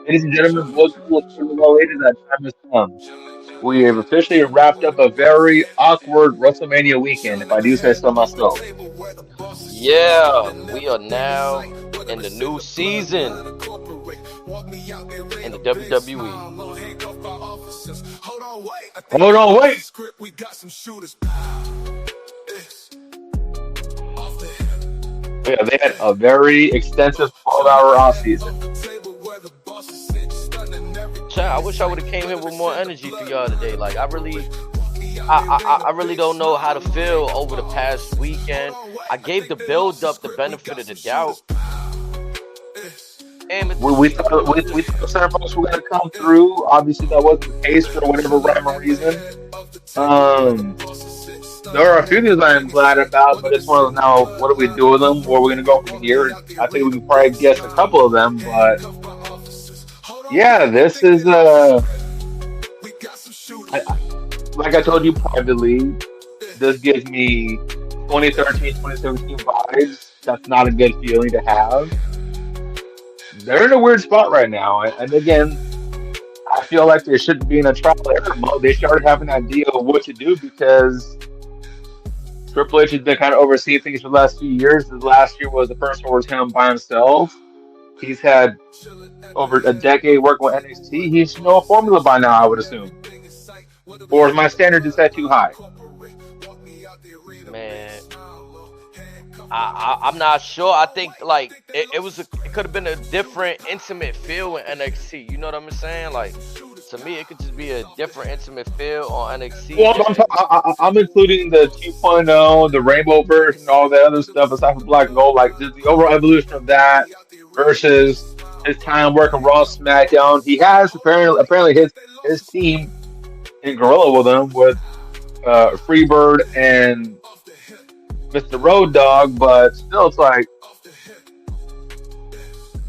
Ladies and gentlemen, boys and girls, well, ladies, that time has come. We have officially wrapped up a very awkward WrestleMania weekend, if I do say so myself. Yeah, we are now in the new season in the WWE. Hold on, wait. Yeah, they had a very extensive 12-hour off season. Child, I wish I would have came here with more energy for y'all today. Like I really don't know how to feel over the past weekend. I gave the build up the benefit of the doubt. And We thought certain folks were going to come through. Obviously, that wasn't the case for whatever rhyme or reason. Um, there are a few things I'm glad about, but it's one of those now. What do we do with them? Where are we going to go from here? I think we can probably guess a couple of them, but yeah, this is like I told you privately. This gives me 2013, 2017 vibes. That's not a good feeling to have. They're in a weird spot right now, and again, I feel like they shouldn't be in a trial error mode. They started having an idea of what to do because Triple H has been kind of overseeing things for the last few years. The last year was the first one was him by himself. He's had over a decade working with NXT. He should know a formula by now, I would assume. Or is my standard just that too high? man, I'm not sure. I think like it could have been a different intimate feel in NXT. You know what I'm saying? Like to me, it could just be a different intimate feel on NXT Well, than I'm including the 2.0, the rainbow version, all that other stuff aside from Black and Gold, like just the overall evolution of that versus his time working Raw, SmackDown. He has apparently his team in Gorilla with him with Freebird and Mr. Road Dogg, but still, it's like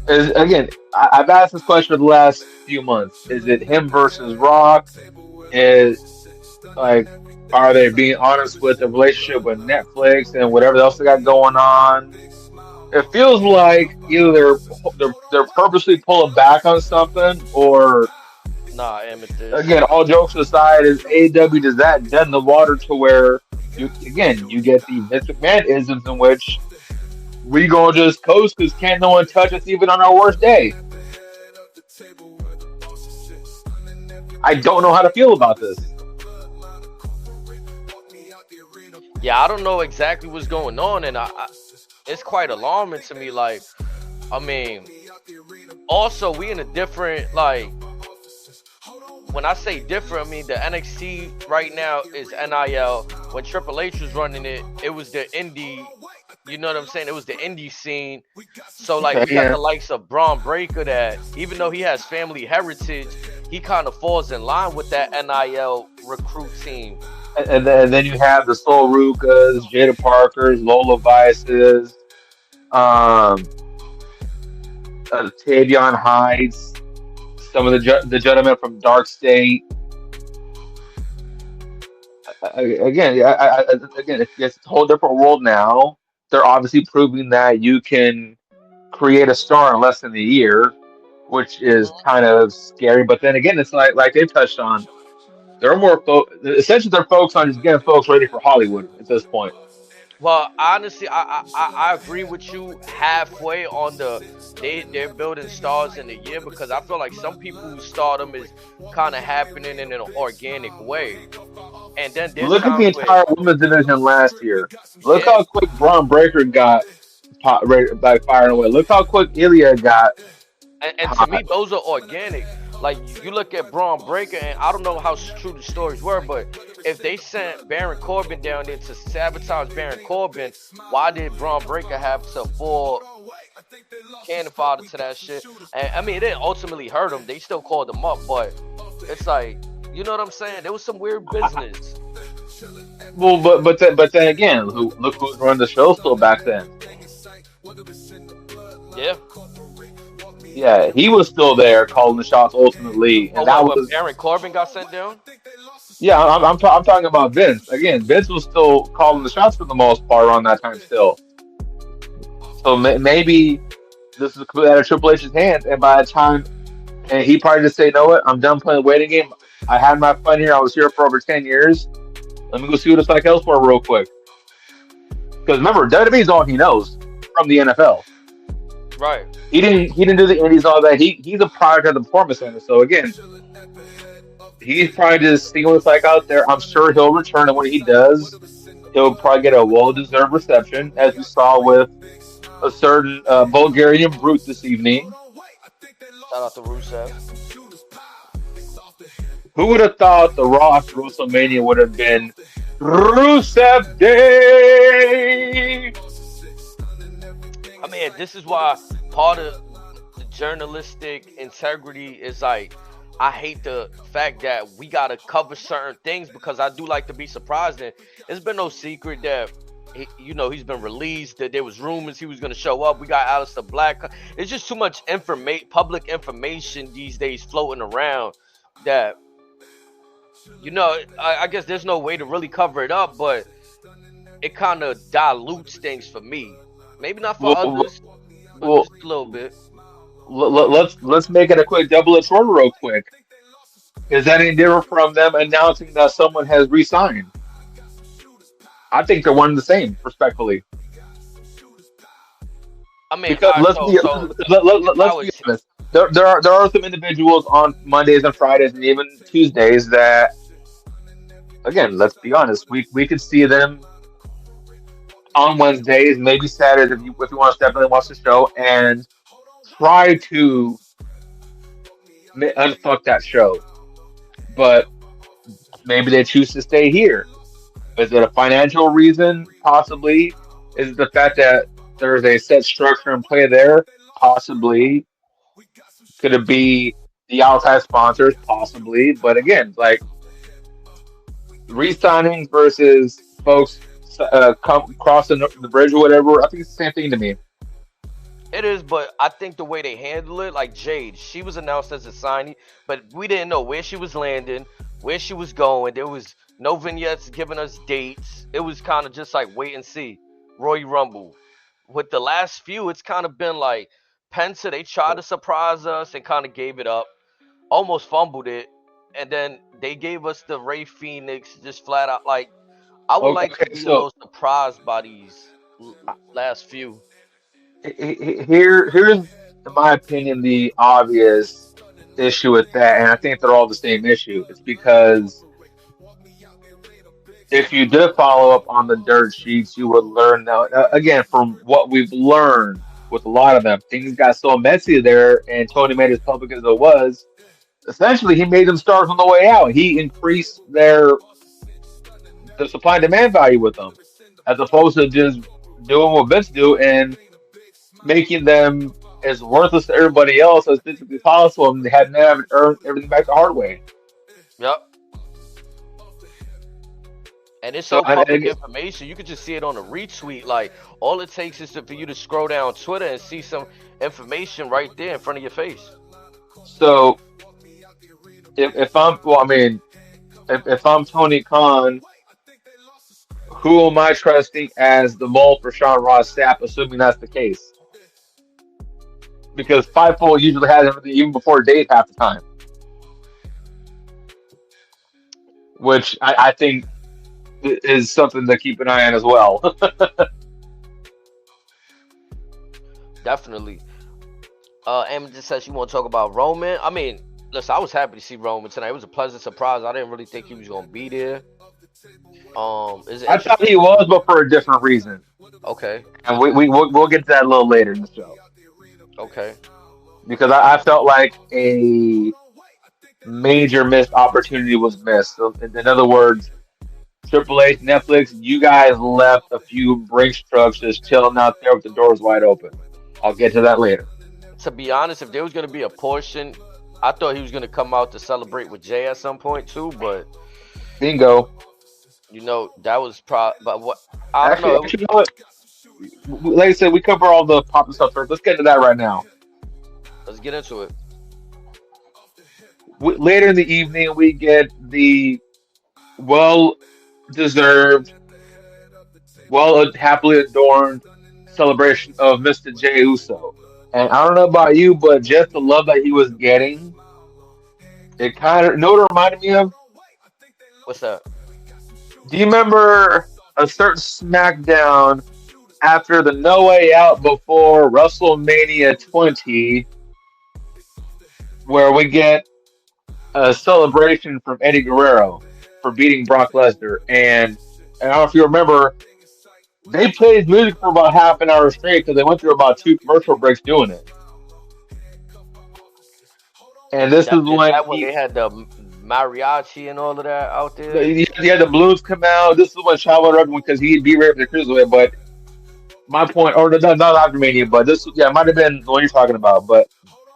again. I've asked this question for the last few months. Is it him versus Rock? Is like, are they being honest with the relationship with Netflix and whatever else they got going on? It feels like either they're purposely pulling back on something, or nah amethyst. again, all jokes aside, is AEW does that dead in the water to where you get the Vince McMahon isms in which we gonna just coast because can't no one touch us even on our worst day. I don't know how to feel about this. Yeah, I don't know exactly what's going on, and it's quite alarming to me. Like, I mean, also we in a different like. When I say different, I mean the NXT right now is NIL. When Triple H was running it, it was the indie. You know what I'm saying? It was the indie scene. So like Okay, we got yeah. the likes of Braun Breaker that even though he has family heritage, he kind of falls in line with that NIL recruit team. And then you have the Soul Rukas, Jada Parkers, Lola Vices, um, Tavion Heights, some of the gentlemen from Dark State. Again, again, it's a whole different world now. They're obviously proving that you can create a star in less than a year, which is kind of scary. But then again, it's like they touched on. There are more essentially they're focused on just getting folks ready for Hollywood at this point. Well, honestly, I agree with you halfway on they're building stars in the year because I feel like some people's stardom is kind of happening in an organic way, and then there's Look at the times where entire women's division last year. Look yeah, how quick Braun Breaker got like firing away. Look how quick Ilya got and to me hot. those are organic. Like you look at Braun Breaker, and I don't know how true the stories were, but if they sent Baron Corbin down there to sabotage Baron Corbin, why did Braun Breaker have to fall cannon fodder to that shit? And I mean, it didn't ultimately hurt him. They still called him up, but it's like, you know what I'm saying? There was some weird business. Well, but then again, look who's running the show still back then. Yeah. Yeah, he was still there calling the shots ultimately, Oh, and that when was Baron Corbin got sent down? yeah. I'm talking about Vince again. Vince was still calling the shots for the most part around that time still. So maybe this is completely out of Triple H's hands, and by the time and he probably just say, "You know what? I'm done playing the waiting game. I had my fun here. I was here for over 10 years. Let me go see what it's like elsewhere real quick." Because remember, WWE is all he knows from the NFL. Right. He didn't do the indies all that. He's a product of the performance center. So again, he's probably just seeing what it's like out there. I'm sure he'll return, and when he does, he'll probably get a well deserved reception, as we saw with a certain Bulgarian brute this evening. Shout out to Rusev. Who would have thought the Raw after WrestleMania would have been Rusev Day? I mean, this is why part of the journalistic integrity is like, I hate the fact that we gotta cover certain things because I do like to be surprised. And it's been no secret that he's been released. That there was rumors he was gonna show up. We got Aleister Black. It's just too much public information these days floating around that I guess there's no way to really cover it up, but it kind of dilutes things for me. Maybe not for Well, others, but well, just a little bit. let's make it a quick double edged sword real quick. Is that any different from them announcing that someone has re-signed? I think they're one and the same, respectfully. I mean, Because all right, let's I be was honest. There are some individuals on Mondays and Fridays and even Tuesdays that, again, let's be honest, we could see them on Wednesdays, maybe Saturdays if you want to step in and watch the show and try to unfuck that show. But maybe they choose to stay here. Is it a financial reason? Possibly. Is it the fact that there's a set structure in play there? Possibly. Could it be the outside sponsors? Possibly. But again, like re-signings versus folks crossing the bridge or whatever, I think it's the same thing to me. It is, but I think the way they handle it, like Jade, she was announced as a signee, but we didn't know where she was landing, where she was going. There was no vignettes giving us dates. It was kind of just like wait and see. Royal Rumble. With the last few, it's kind of been like Penta. They tried to surprise us and kind of gave it up, almost fumbled it, and then they gave us the Ray Phoenix just flat out. Like I would like to Okay, be a so little surprised by these last few. here's, in my opinion, the obvious issue with that, and I think they're all the same issue. It's because if you did follow up on the dirt sheets, you would learn that again from what we've learned with a lot of them. Things got so messy there, and Tony made as public as it was. Essentially, he made them start from the way out. He increased the supply and demand value with them, as opposed to just doing what Vince do and making them as worthless to everybody else as physically possible, and they had never earned everything back the hard way. Yep. And it's So, so public information. You could just see it on a retweet. Like all it takes is for you to scroll down Twitter and see some information right there in front of your face. so if I'm, well, I mean, if I'm Tony Khan, who am I trusting as the mole for Sean Ross Sapp, assuming that's the case? Because Fightful usually has everything even before Dave half the time, which I think is something to keep an eye on as well. Definitely. Emma just said she want to talk about Roman. I mean, listen, I was happy to see Roman tonight. It was a pleasant surprise. I didn't really think he was gonna be there. Is it I thought he was, but for a different reason. Okay. And we'll get to that a little later in the show. Okay. Because I felt like a major missed opportunity was missed. So in other words, Triple H, Netflix, you guys left a few Brinks trucks just chilling out there with the doors wide open. I'll get to that later. To be honest, if there was gonna be a portion, I thought he was gonna come out to celebrate with Jay at some point too. But Bingo. that was But what I don't know. Actually, you know what? Like I said, we cover all the pop and stuff first. Let's get to that right now. Let's get into it. Later in the evening, we get the well deserved, well happily adorned celebration of Mr. Jey Uso. And I don't know about you, but just the love that he was getting It kind of, know what it reminded me of? What's that? Do you remember a certain SmackDown after the No Way Out before WrestleMania 20, where we get a celebration from Eddie Guerrero for beating Brock Lesnar? And I don't know if you remember, they played music for about half an hour straight because they went through about two commercial breaks doing it. And this That is is when that when they had the mariachi and all of that out there. he had the Blues come out. This is when Chavo Rugby because he'd be raped the cruiserweight. But my point, or not after Mania, but this, yeah, it might have been the one you're talking about. But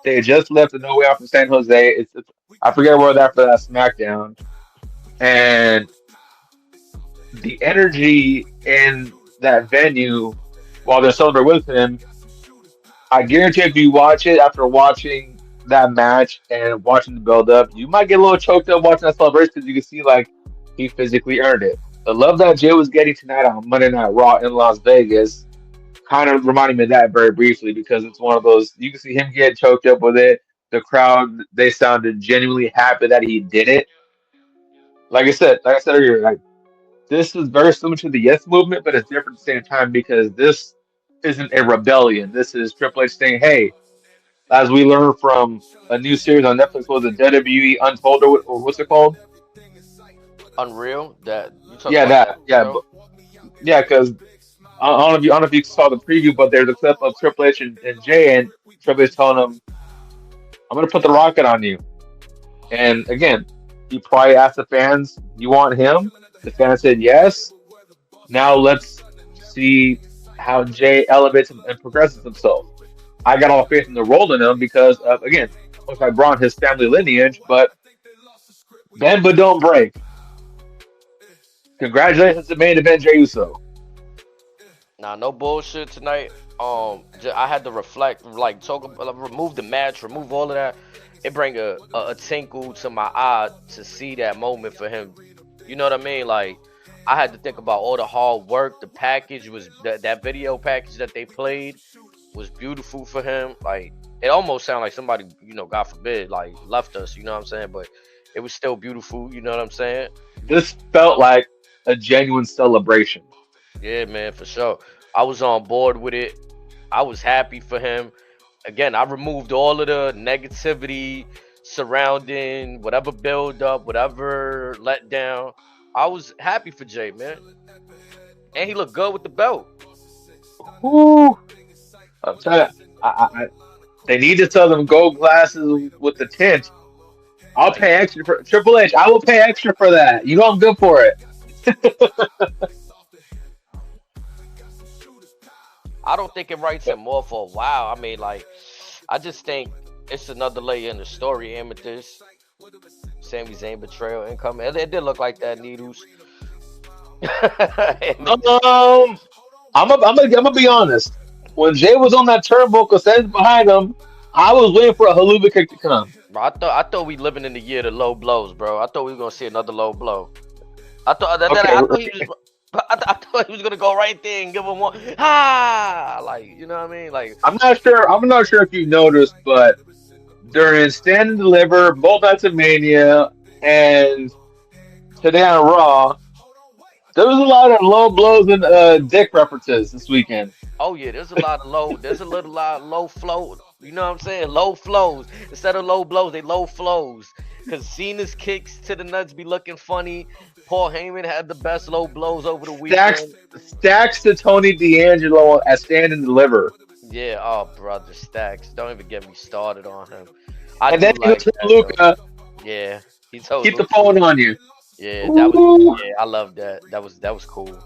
they had just left the No Way Out from San Jose. I forget where after that SmackDown, and the energy in that venue while they're celebrating with him. I guarantee if you watch it after watching that match and watching the build up, you might get a little choked up watching that celebration because you can see like he physically earned it. The love that Jay was getting tonight on Monday Night Raw in Las Vegas kind of reminded me of that very briefly because it's one of those you can see him get choked up with it. The crowd, they sounded genuinely happy that he did it. Like I said earlier, like this is very similar to the Yes movement, but it's different at the same time because this isn't a rebellion. This is Triple H saying, "Hey, as we learn from a new series on Netflix, was it WWE Untold or what's it called?" Unreal. That you talking Yeah, about that that. Yeah, show? yeah. Because I don't know if you saw the preview, but there's a clip of Triple H and Jay, and Triple H telling him, "I'm gonna put the rocket on you." And again, he probably asked the fans, "You want him?" The fans said yes. Now let's see how Jay elevates and progresses himself. I got all faith in the role in him because of, again, looks like Braun, his family lineage, but bend but don't break. Congratulations to main event Jey Uso. Nah, no bullshit tonight. I had to reflect, like, remove the match, remove all of that. It bring a tinkle to my eye to see that moment for him. You know what I mean? Like, I had to think about all the hard work. The package was that video package that they played was beautiful for him. Like, it almost sounded like somebody, God forbid, like left us. You know what I'm saying? But it was still beautiful. You know what I'm saying? This felt like a genuine celebration. Yeah, man, for sure. I was on board with it. I was happy for him. Again, I removed all of the negativity surrounding whatever build up, whatever letdown. I was happy for Jay, man. And he looked good with the belt. Whew. I'm telling you, they need to sell them gold glasses with the tint. I'll Like, pay extra for Triple H. I will pay extra for that. You know I'm good for it. I don't think it writes him off for a while. I mean, like, I just think it's another layer in the story. Amethyst, Sami Zayn betrayal income. It did look like that, Needles. Amethyst. Um, I'm gonna be honest. When Jay was on that turnbuckle, standing behind him, I was waiting for a haluva kick to come. Bro, I thought we living in the year of the low blows, bro. I thought we were gonna see another low blow. Okay, I thought he was. I thought he was gonna go right there and give him one. Like, you know what I mean? Like, I'm not sure. I'm not sure if you noticed, but during Stand and Deliver, both nights of Mania, and today on Raw, there was a lot of low blows and dick references this weekend. oh yeah, there's a lot of low. There's a little lot of low flow. You know what I'm saying? Low flows instead of low blows. They low flows. Cause Cena's kicks to the nuts be looking funny. Paul Heyman had the best low blows over the Stacks, weekend. stacks to Tony D'Angelo at Stand and Deliver, Yeah, oh brother, Stacks. Don't even get me started on him. I and do then he like goes to that though. Luca, Yeah, he told keep the Lucha. phone on you. Yeah, that was. Ooh. Yeah, I love that. That was cool.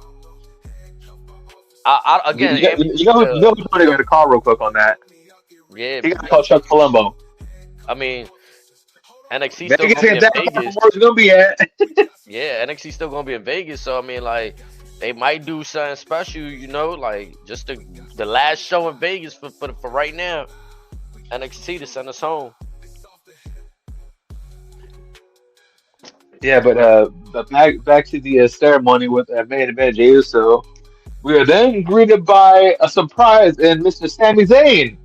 I again, You know who's going to go to call real quick on that. yeah, He got to call Chuck Palumbo. I mean, NXT still Vegas gonna be ain't in that far from Vegas. where it's going to be at. Yeah, NXT still gonna be in Vegas. So I mean, like, they might do something special. Like just the last show in Vegas for right now. NXT to send us home. Yeah, but back to the ceremony with main event Jey Uso. We are then greeted by a surprise in Mr. Sami Zayn,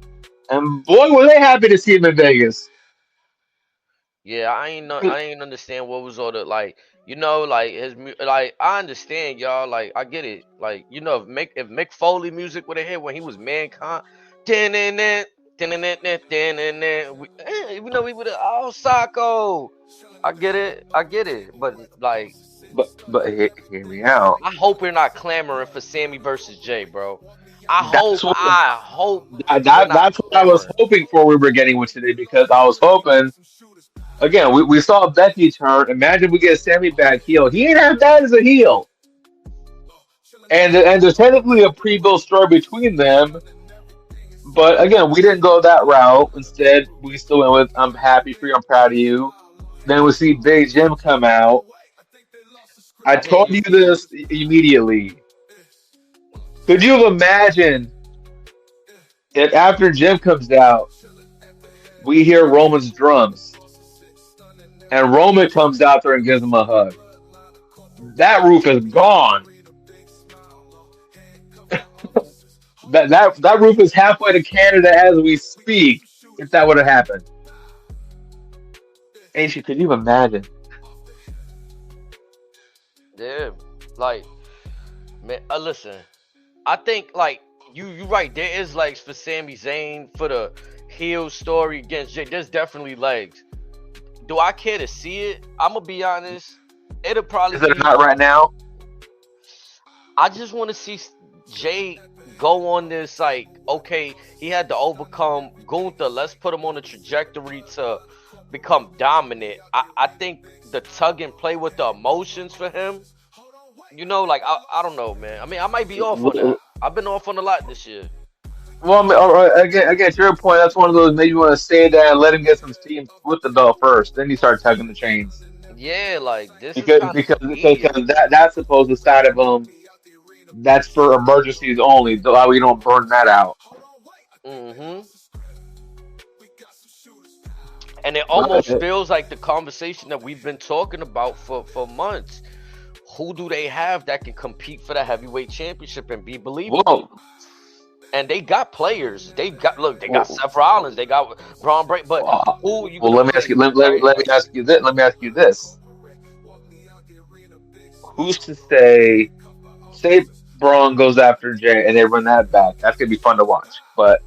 and boy, were they happy to see him in Vegas. Yeah, I ain't understand what was all the like, like like I understand y'all, like I get it. Like, if Mick Foley music would have hit when he was Mankind, then we would have, oh, Sacco. I get it. But like, But hear me out. I hope we're not clamoring for Sammy versus Jay, bro. That's what I hope we're not that's what I was clamoring. hoping for. We were getting with today because I was hoping again. We saw Becky turn. Imagine we get Sammy back heel. He ain't as bad as a heel, and there's technically a pre-built story between them. But again, we didn't go that route. Instead, we still went with "I'm happy for you, I'm proud of you." Then we see Big Jim come out. I I hear told you. you this immediately. Could you have imagined if after Jim comes out, we hear Roman's drums and Roman comes out there and gives him a hug? That roof is gone. That roof is halfway to Canada as we speak. If that would have happened, Ancient, could you imagine? Yeah, like, man, listen. I think like you right. There is legs for Sami Zayn for the heel story against Jay. There's definitely legs. Do I care to see it? I'm gonna be honest. It'll probably Is it be. not right now? I just want to see Jay go on this, like, okay, he had to overcome Gunther. Let's put him on a trajectory to become dominant. I think the tug and play with the emotions for him. Like, I don't know, man. I mean, I might be off on that. I've been off on a lot this year. Well, I mean, all right, again, to your point, that's one of those maybe you want to stay there and let him get some steam with the belt first. Then you start tugging the chains Yeah, like this is because kind of because immediate. because that's supposed to side of him. That's for emergencies only. So that way you don't burn that out. hmm And it But almost feels like the conversation that we've been talking about for months. Who do they have that can compete for the heavyweight championship and be believable? well, And they got players. They got well, Seth Rollins, they got Braun Break, but who you well, gonna let me put ask you. in Jay? Let me ask you this. Let me ask you this. Who's to say? Say Braun goes after Jay and they run that back. That's gonna be fun to watch. But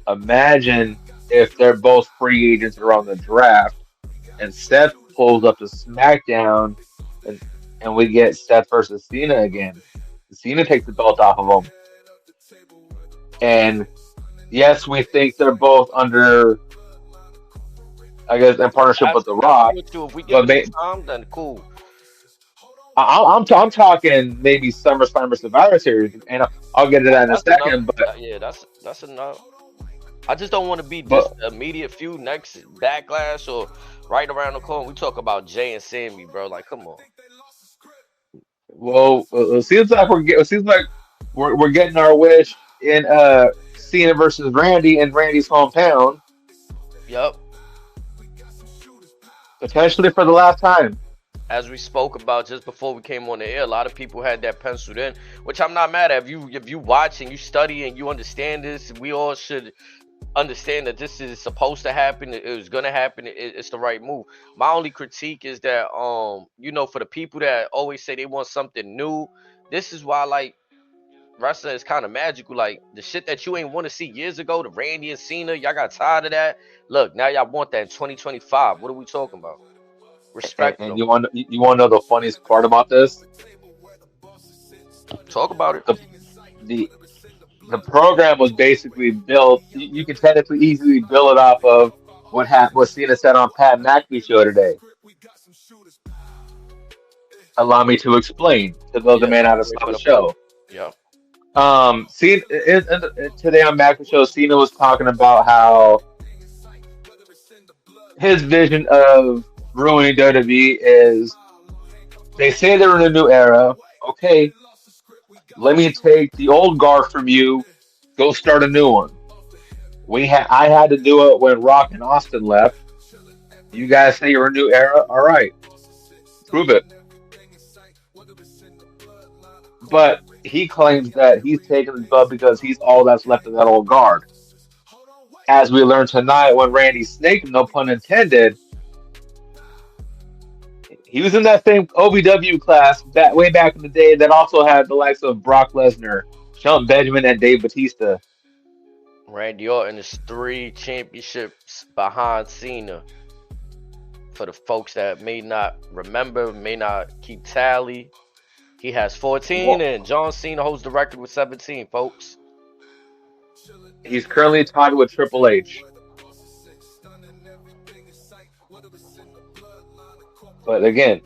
imagine if they're both free agents around the draft and Seth pulls up to SmackDown and and we get Seth versus Cena again. Cena takes the belt off of him. And yes, we think they're both under, I guess, in partnership with The I'm Rock. with you. If we give But it some time, then cool. I'm talking maybe SummerSlam or Survivor Series, and I'll get to that in a That's enough. second. But Yeah, that's enough. I just don't want to be this but immediate feud next backlash or right around the corner. We talk about Jay and Sammy, bro. Like, come on. well, it seems like it seems like we're getting our wish in Cena versus Randy in Randy's hometown, Yep. potentially for the last time. As we spoke about just before we came on the air, a lot of people had that penciled in, which I'm not mad at. If you watch and you study and you understand this, we all should understand that this is supposed to happen. It was gonna happen. It's the right move. My only critique is that for the people that always say they want something new, this is why, like, wrestling is kind of magical. Like the shit that you ain't want to see years ago, the Randy and Cena, y'all got tired of that. Look, now y'all want that in 2025. What are we talking about? Respect And them. you want to know the funniest part about this? Talk about it. The the the program was basically built. You can technically easily build it off of what Cena said on Pat McAfee show today. Allow me to explain to those that Yeah, may not have wait saw for the the flow. show. Yeah. Cena today on McAfee show, Cena was talking about how his vision of ruining WWE is they say they're in a new era. Okay, let me take the old guard from you, go start a new one. I had to do it when Rock and Austin left. You guys say you're a new era. All right, prove it. But he claims that he's taking the belt because he's all that's left of that old guard. As we learned tonight when Randy snaked him, no pun intended, He was in that same OVW class way back in the day that also had the likes of Brock Lesnar, Shelton Benjamin, and Dave Batista. Randy Orton is 3 championships behind Cena. For the folks that may not remember, may not keep tally, he has 14, Well, and John Cena holds the record with 17, folks. he's currently tied with Triple H. But again,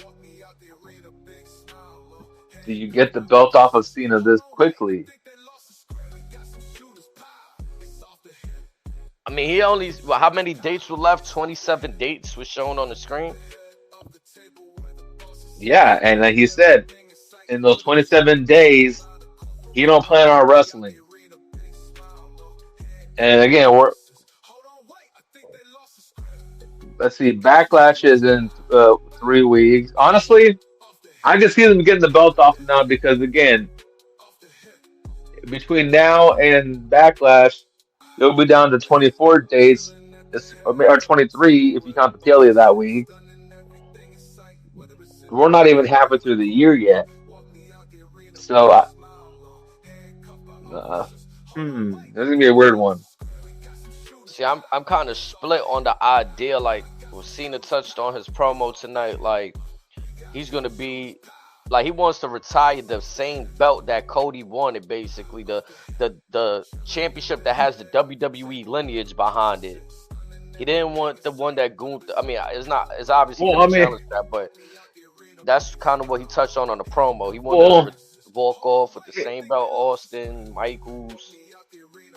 do you get the belt off of Cena this quickly? I mean, he only, well, how many dates were left? 27 dates was shown on the screen. Yeah, and like he said, in those 27 days, he don't plan on wrestling. And again, we're let's see, Backlash is in 3 weeks. Honestly, I can see them getting the belt off now because again, between now and Backlash, it'll be down to 24 days, or 23 if you count the Kelly of that week. We're not even halfway through the year yet. So, this is gonna be a weird one. See, I'm kind of split on the idea. Like, what Cena touched on his promo tonight. Like, he's gonna be, like, he wants to retire the same belt that Cody wanted, basically the championship that has the WWE lineage behind it. He didn't want the one that Gunther. I mean, it's obviously Well, gonna I mean, challenge that, but that's kind of what he touched on the promo. He wanted to well, walk off with the same belt, Austin, Michaels,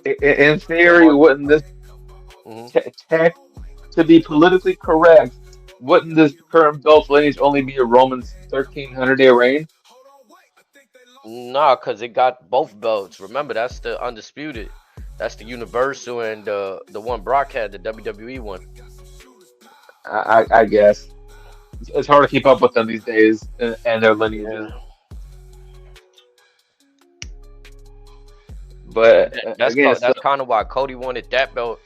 in the theory, Mark. wouldn't this Hmm. tech to be politically correct? Wouldn't this current belt lineage only be a Roman's 1,300-day reign? Nah, cause it got both belts. Remember, that's the undisputed. That's the Universal, and the one Brock had, the WWE one. I guess it's hard to keep up with them these days and their lineages. Yeah. But again, so That's kind of why Cody wanted that belt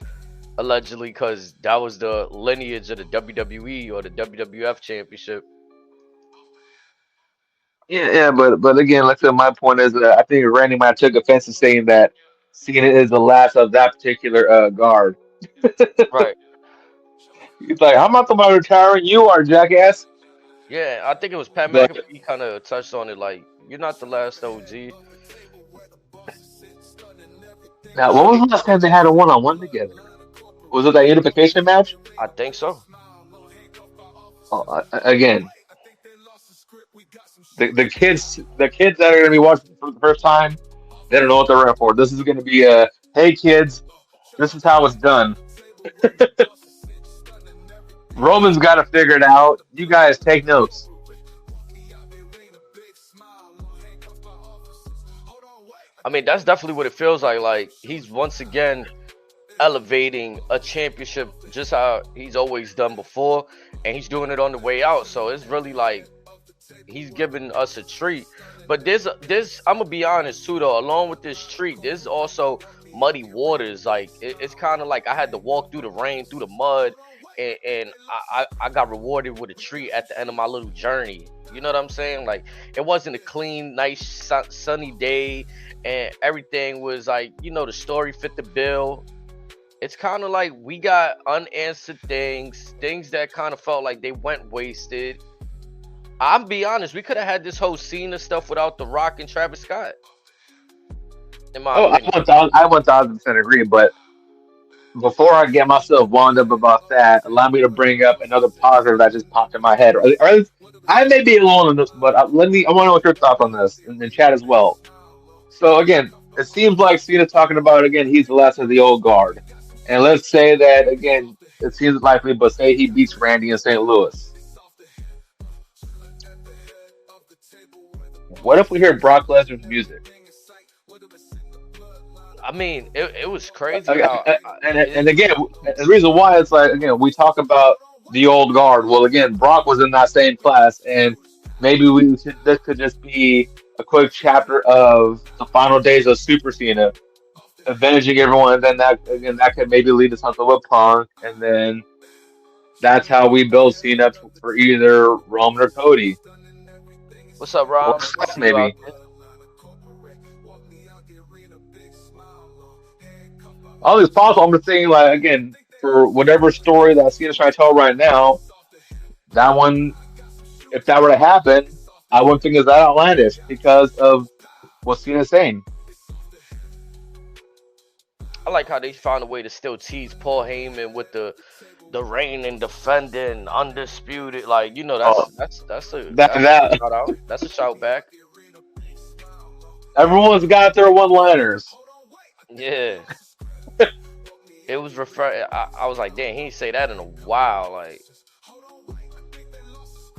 allegedly, cause that was the lineage of the WWE or the WWF Championship. yeah, but again, like I said, my point is that I think Randy might have took offense to saying that Cena is the last of that particular guard. Right. He's like, I'm not the one retiring. You are, jackass. Yeah, I think it was Pat But McAfee kind of touched on it. Like, you're not the last OG. now, when So was the last time they had a one-on-one together? Was it that unification match? I think so. Again, the kids that are going to be watching for the first time, they don't know what they're in for. This is going to be a, hey kids, this is how it's done. Roman's got to figure it out. You guys take notes. I mean, that's definitely what it feels like. Like, he's once again elevating a championship just how he's always done before, and he's doing it on the way out. So it's really like he's giving us a treat. But there's I'm gonna be honest too though. Along with this treat, there's also muddy waters. Like, it's kind of like I had to walk through the rain, through the mud, and I got rewarded with a treat at the end of my little journey. You know what I'm saying? Like, it wasn't a clean, nice, sunny day, and everything was like, the story fit the bill. It's kind of like we got unanswered things that kind of felt like they went wasted. I'm be honest, we could have had this whole Cena stuff without The Rock and Travis Scott, in my Oh, opinion. I 1,000% agree. But before I get myself wound up about that, allow me to bring up another positive that just popped in my head. Or I may be alone on this, but let me. I want to know what your thoughts on this and in chat as well. So again, it seems like Cena talking about again. He's the last of the old guard, and let's say that again. It seems likely, but say he beats Randy in St. Louis. What if we hear Brock Lesnar's music? I mean, it was crazy Uh, how and again, the reason why it's like again we talk about the old guard. Well, again, Brock was in that same class, and maybe this could just be a quick chapter of the final days of Super Cena, avenging everyone, and then that again that could maybe lead to something with Punk, and then That's how we build Cena for either Roman or Cody What's up, or Rom? I Seth see you out maybe. there. All these possible. I'm just saying, like again, for whatever story that Cena's trying to tell right now, that one, if that were to happen, I wouldn't think it's that outlandish because of what Cena's saying. I like how they found a way to still tease Paul Heyman with the reigning, defending, undisputed. Like Oh, that that's a that shout out. That's a shout back. everyone's got their one-liners. Yeah, it was refer. I was like, damn, he didn't say that in a while. Like,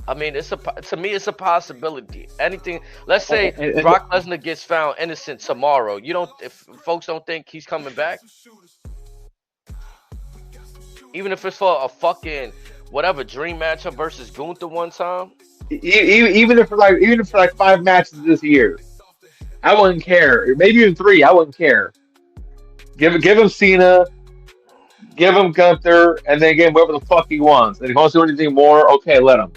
I mean, to me, it's a possibility. Anything. Let's say And Brock Lesnar gets found innocent tomorrow. You don't. If folks don't think he's coming back, even if it's for a fucking whatever dream matchup versus Gunther one time. even if for like 5 matches this year, I wouldn't care. Maybe even three, I wouldn't care. Give him Cena, give him Gunther, and then give him whatever the fuck he wants. And if he wants to do anything more, okay, let him.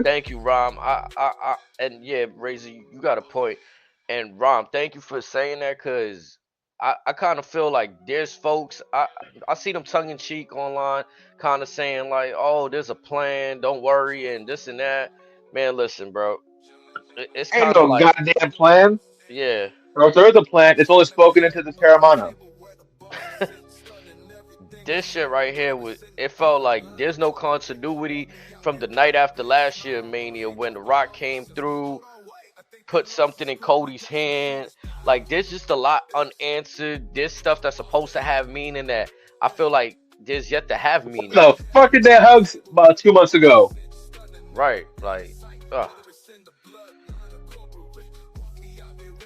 Thank you, Rom. And yeah, Razor, you got a point. And Rom, thank you for saying that, cause I kind of feel like there's folks I see them tongue in cheek online, kind of saying like, oh, there's a plan, don't worry, and this and that. Man, listen, bro, it's Ain't kind of no like, goddamn plan. yeah, Or if there is a plan, it's only spoken into the Terramana. this shit right here was. It felt like there's no continuity from the night after last year Mania when The Rock came through, put something in Cody's hand. Like there's just a lot unanswered. There's stuff that's supposed to have meaning that I feel like there's yet to have What meaning. the fuck did that hugs about 2 months ago? Right. Like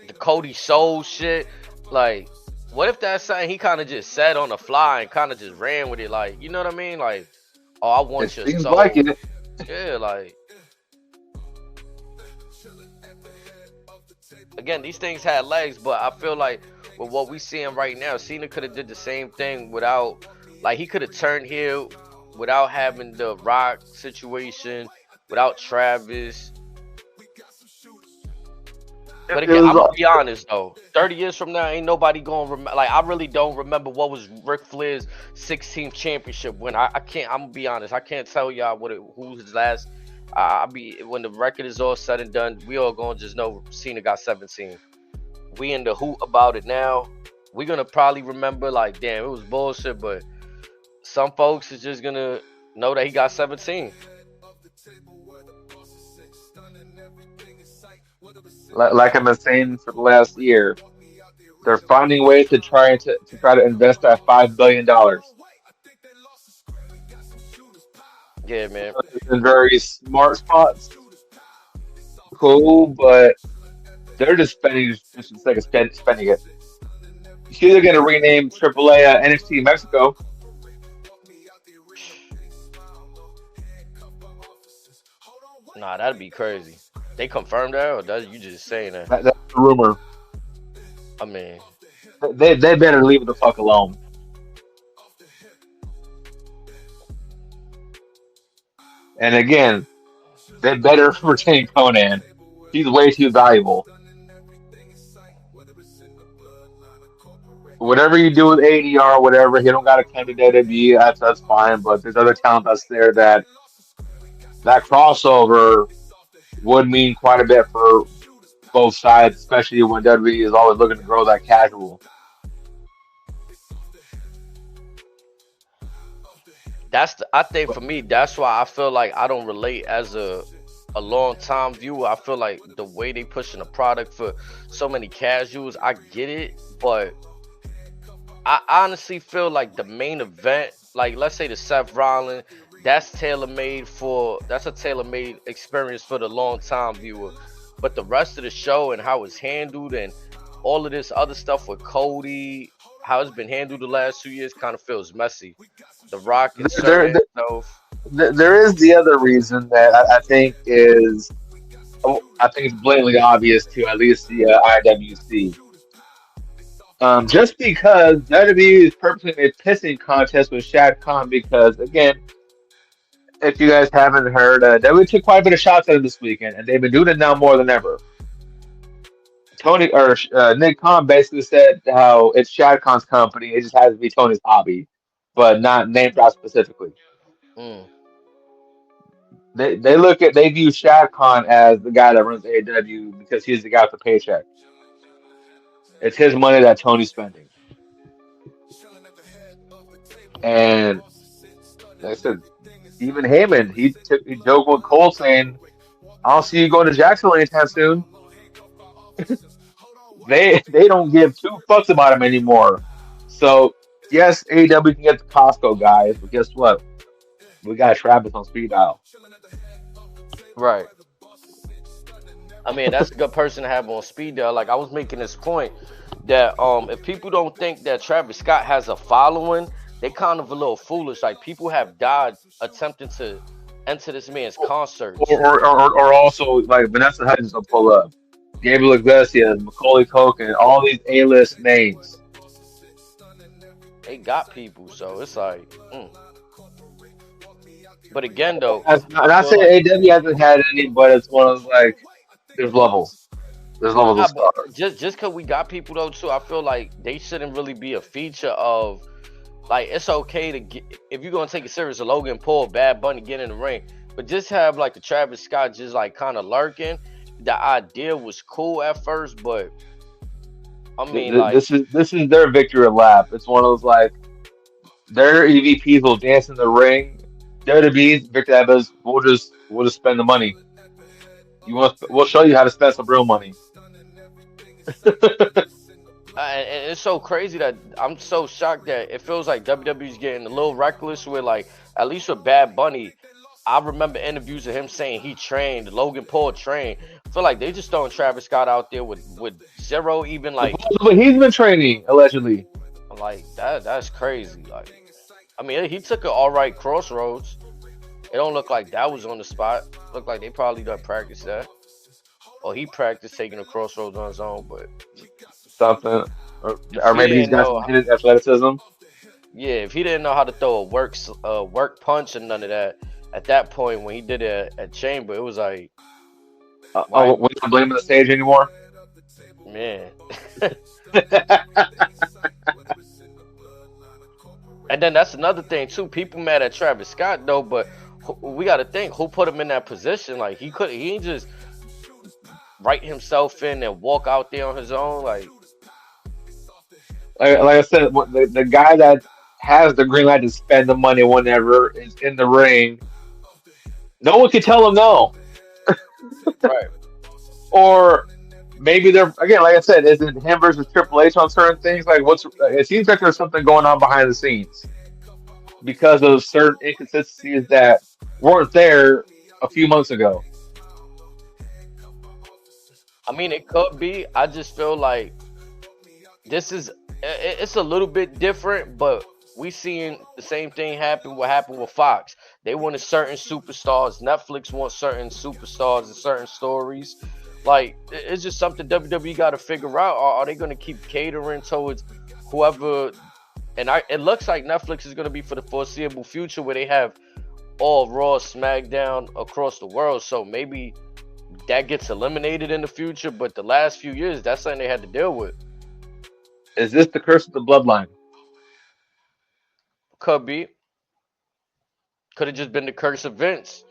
the Cody Soul shit. Like, what if that's something he kind of just said on the fly and kind of just ran with it? Like, you know what I mean? Like, oh, I It want your seems like soul. it. Yeah, like again, these things had legs, but I feel like with what we seeing right now, Cena could have did the same thing without, like, he could have turned heel without having the Rock situation, without Travis. But It again, was I'm gonna be honest though. 30 years from now, ain't nobody gonna remember. Like, I really don't remember what was Ric Flair's 16th championship win. I can't. I'm gonna be honest. I can't tell y'all who's his last. I be when the record is all said and done, we all gonna just know Cena got 17. We in the hoot about it now. We gonna probably remember like, damn, it was bullshit. But some folks is just gonna know that he got 17. like I've been saying for the last year. They're finding ways to try to invest that $5 billion Yeah, man. in very smart spots. Cool, but they're just spending just for the sake of spending it. She's either going to rename AAA NXT Mexico. Nah, that'd be crazy. They confirmed that, or that you just saying that? That's the rumor. I mean, They better leave it the fuck alone. And again, they better retain Conan. He's way too valuable. Whatever you do with ADR, whatever, he don't got to come to WWE. That's fine. But there's other talent that's there that crossover would mean quite a bit for both sides, especially when WWE is always looking to grow that casual. I think for me, that's why I feel like I don't relate as a long time viewer. I feel like the way they pushing the product for so many casuals, I get it, but I honestly feel like the main event, like let's say the Seth Rollins, that's a tailor made experience for the long time viewer. But the rest of the show and how it's handled and all of this other stuff with Cody, how it's been handled the last 2 years kind of feels messy. The Rock There, inserting itself. there is the other reason that I think is, oh, I think it's blatantly obvious to at least the IWC. Just because WWE is purposely in a pissing contest with Shad Khan because again, if you guys haven't heard, WWE took quite a bit of shots at him this weekend, and they've been doing it now more than ever. Tony or Nick Khan basically said how it's Shad Khan's company. It just has to be Tony's hobby, but not named out specifically. Mm, They view Shad Khan as the guy that runs AEW because he's the guy with the paycheck. It's his money that Tony's spending. And like I said, even Heyman, he joked with Cole saying, "I don't see you going to Jacksonville anytime soon." They don't give two fucks about him anymore. So yes, AEW can get the Costco guys, but guess what? We got Travis on speed dial. right. I mean, that's a good person to have on speed dial. Like I was making this point that if people don't think that Travis Scott has a following, they kind of a little foolish. Like people have died attempting to enter this man's concerts. Or also like Vanessa Hudgens will pull up. Gabriel Iglesias, Macaulay Culkin, all these A-list names. They got people, so it's like. But again, though, I Not feel saying like AEW hasn't had any, but it's one of those like there's levels. There's levels of nah, but stars. just because we got people though too, I feel like they shouldn't really be a feature of like it's okay to get if you're gonna take it serious, a Logan Paul, Bad Bunny get in the ring, but just have like the Travis Scott just like kind of lurking. The idea was cool at first, but I mean like This is their victory lap. It's one of those like their EVPs will dance in the ring. WWE's Victor Evans, we'll just spend the money. We'll show you how to spend some real money. and it's so crazy that I'm so shocked that it feels like WWE's getting a little reckless with like at least with Bad Bunny. I remember interviews of him saying he trained, Logan Paul trained. I feel like they just throwing Travis Scott out there with zero even But he's been training allegedly. like that. That's crazy. Like I mean, he took an all right crossroads. It don't look like that was on the spot. Look like they probably done practice that, or he practiced taking the crossroads on his own. But Something, if or he maybe he's didn't got know, some hidden athleticism. yeah, if he didn't know how to throw a work punch and none of that, at that point when he did it at Chamber, it was like, why, We're not blaming the stage anymore. man. And then that's another thing too. People mad at Travis Scott though, but we got to think who put him in that position. Like he ain't just write himself in and walk out there on his own. Like Like I said, the guy that has the green light to spend the money whenever is in the ring, no one can tell him no. right, Or maybe they're again, like I said, is it him versus Triple H on certain things? Like it seems like there's something going on behind the scenes because of certain inconsistencies that weren't there a few months ago. I mean it could be. I just feel like this is it's a little bit different, but we seeing the same thing happen. What happened with Fox? They wanted certain superstars. Netflix wants certain superstars and certain stories. Like it's just something WWE got to figure out. Are they going to keep catering towards whoever? And it looks like Netflix is going to be for the foreseeable future, where they have all Raw, SmackDown across the world. So maybe that gets eliminated in the future. But the last few years, that's something they had to deal with. Is this the curse of the bloodline? Could be. Could have just been the curse of Vince.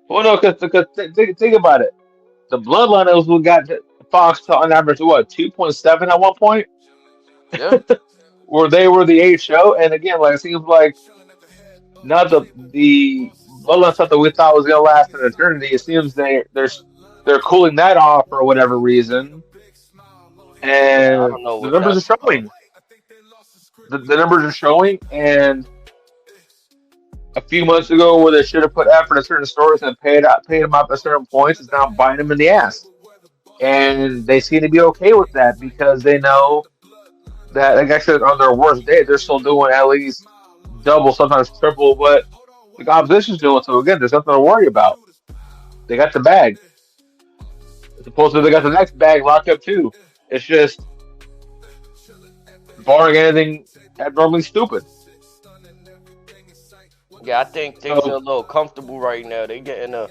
Well, no, because think about it. The bloodline was who got Fox to on average what 2.7 at one point, Yeah. where they were the eighth show. And again, like it seems like not the bloodline stuff that we thought was gonna last an eternity. It seems they're cooling that off for whatever reason, Yeah, I and don't know the what numbers that's are about. showing. The numbers are showing, and a few months ago, where they should have put effort in certain stories and paid them up at certain points, is now biting them in the ass. And they seem to be okay with that because they know that, like I said, on their worst day, they're still doing at least double, sometimes triple what the opposition's doing. So again, there's nothing to worry about. They got the bag. Supposedly, they got the next bag locked up too. It's just barring anything abnormally stupid. Yeah, I think things are a So little comfortable right now. They getting a.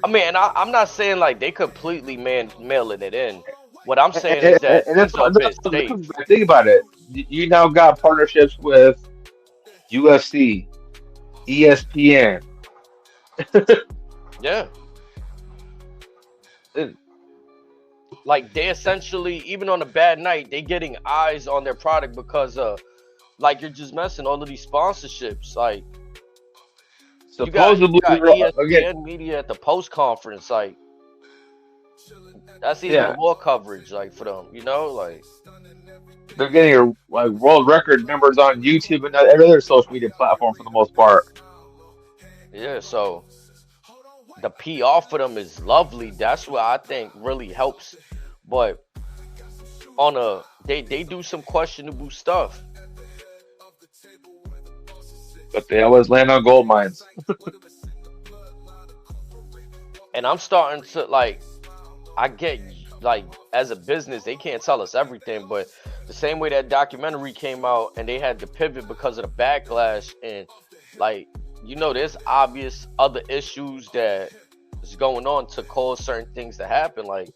I mean, and I'm not saying like they completely mailing it in. What I'm saying is that and things are a bit that's safe. what I think about it. You now got partnerships with UFC, ESPN. Yeah, And like they essentially, even on a bad night, they getting eyes on their product because like you're just messing all of these sponsorships. Like you supposedly, got again, ESPN media at the post conference. Like that's even yeah, more coverage. Like for them, like they're getting like world record numbers on YouTube and every other social media platform for the most part. yeah. So the PR for them is lovely. That's what I think really helps. But on a they do some questionable stuff. But they always land on gold mines. And I'm starting to like I get like as a business they can't tell us everything, but the same way that documentary came out and they had to pivot because of the backlash and like there's obvious other issues that is going on to cause certain things to happen. Like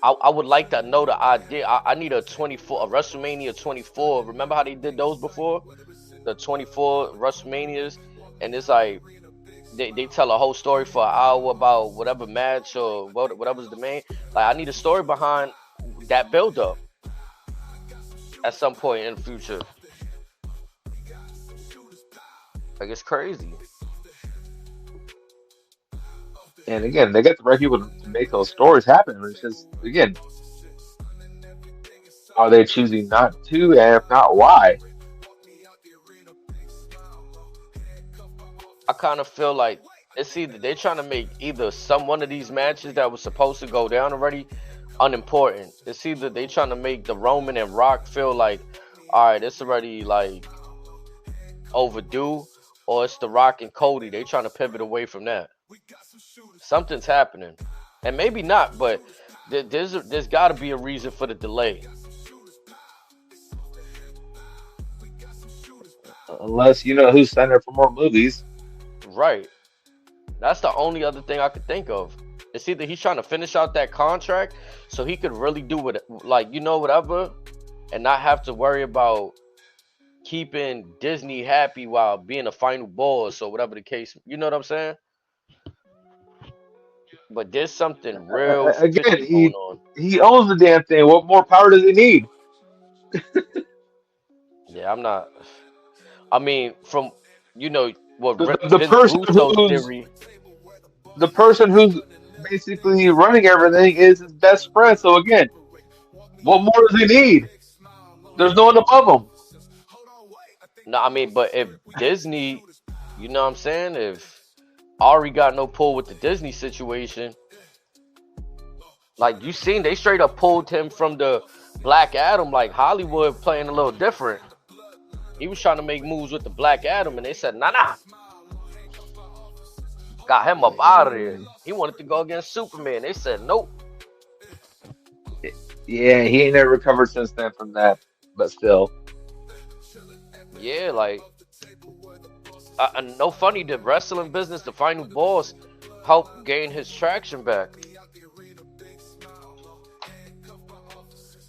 I would like to know the idea. I need a 24, a WrestleMania 24. Remember how they did those before? The 24 WrestleManias, and it's like they tell a whole story for an hour about whatever match or whatever's the main. Like I need a story behind that build up at some point in the future. Like it's crazy. And again, they got the right people to make those stories happen. It's just again, are they choosing not to? And if not, why? I kind of feel like it's either they're trying to make either some one of these matches that was supposed to go down already unimportant. It's either they trying to make the Roman and Rock feel like, all right, it's already like overdue, or it's the Rock and Cody. They trying to pivot away from that. Something's happening, and maybe not, but there's got to be a reason for the delay. Unless you know who's signed up for more movies. Right. That's the only other thing I could think of. It's either he's trying to finish out that contract so he could really do it, like whatever, and not have to worry about keeping Disney happy while being a final boss or whatever the case. You know what I'm saying? But there's something real Again, fishy going on. he owns the damn thing. What more power does he need? Yeah, I'm not. I mean, from you know what The Vince person Russo's who's theory, basically running everything is his best friend. So again, what more does he need? There's no one above him. no, I mean, but if Disney, you know what I'm saying? If Ari got no pull with the Disney situation, like you seen, they straight up pulled him from the Black Adam, like Hollywood playing a little different. He was trying to make moves with the Black Adam, and they said, nah, got him up out of there. He wanted to go against Superman. They said, nope. Yeah, he ain't never recovered since then from that. But still, Yeah, like, no funny, the wrestling business, the final boss, helped gain his traction back.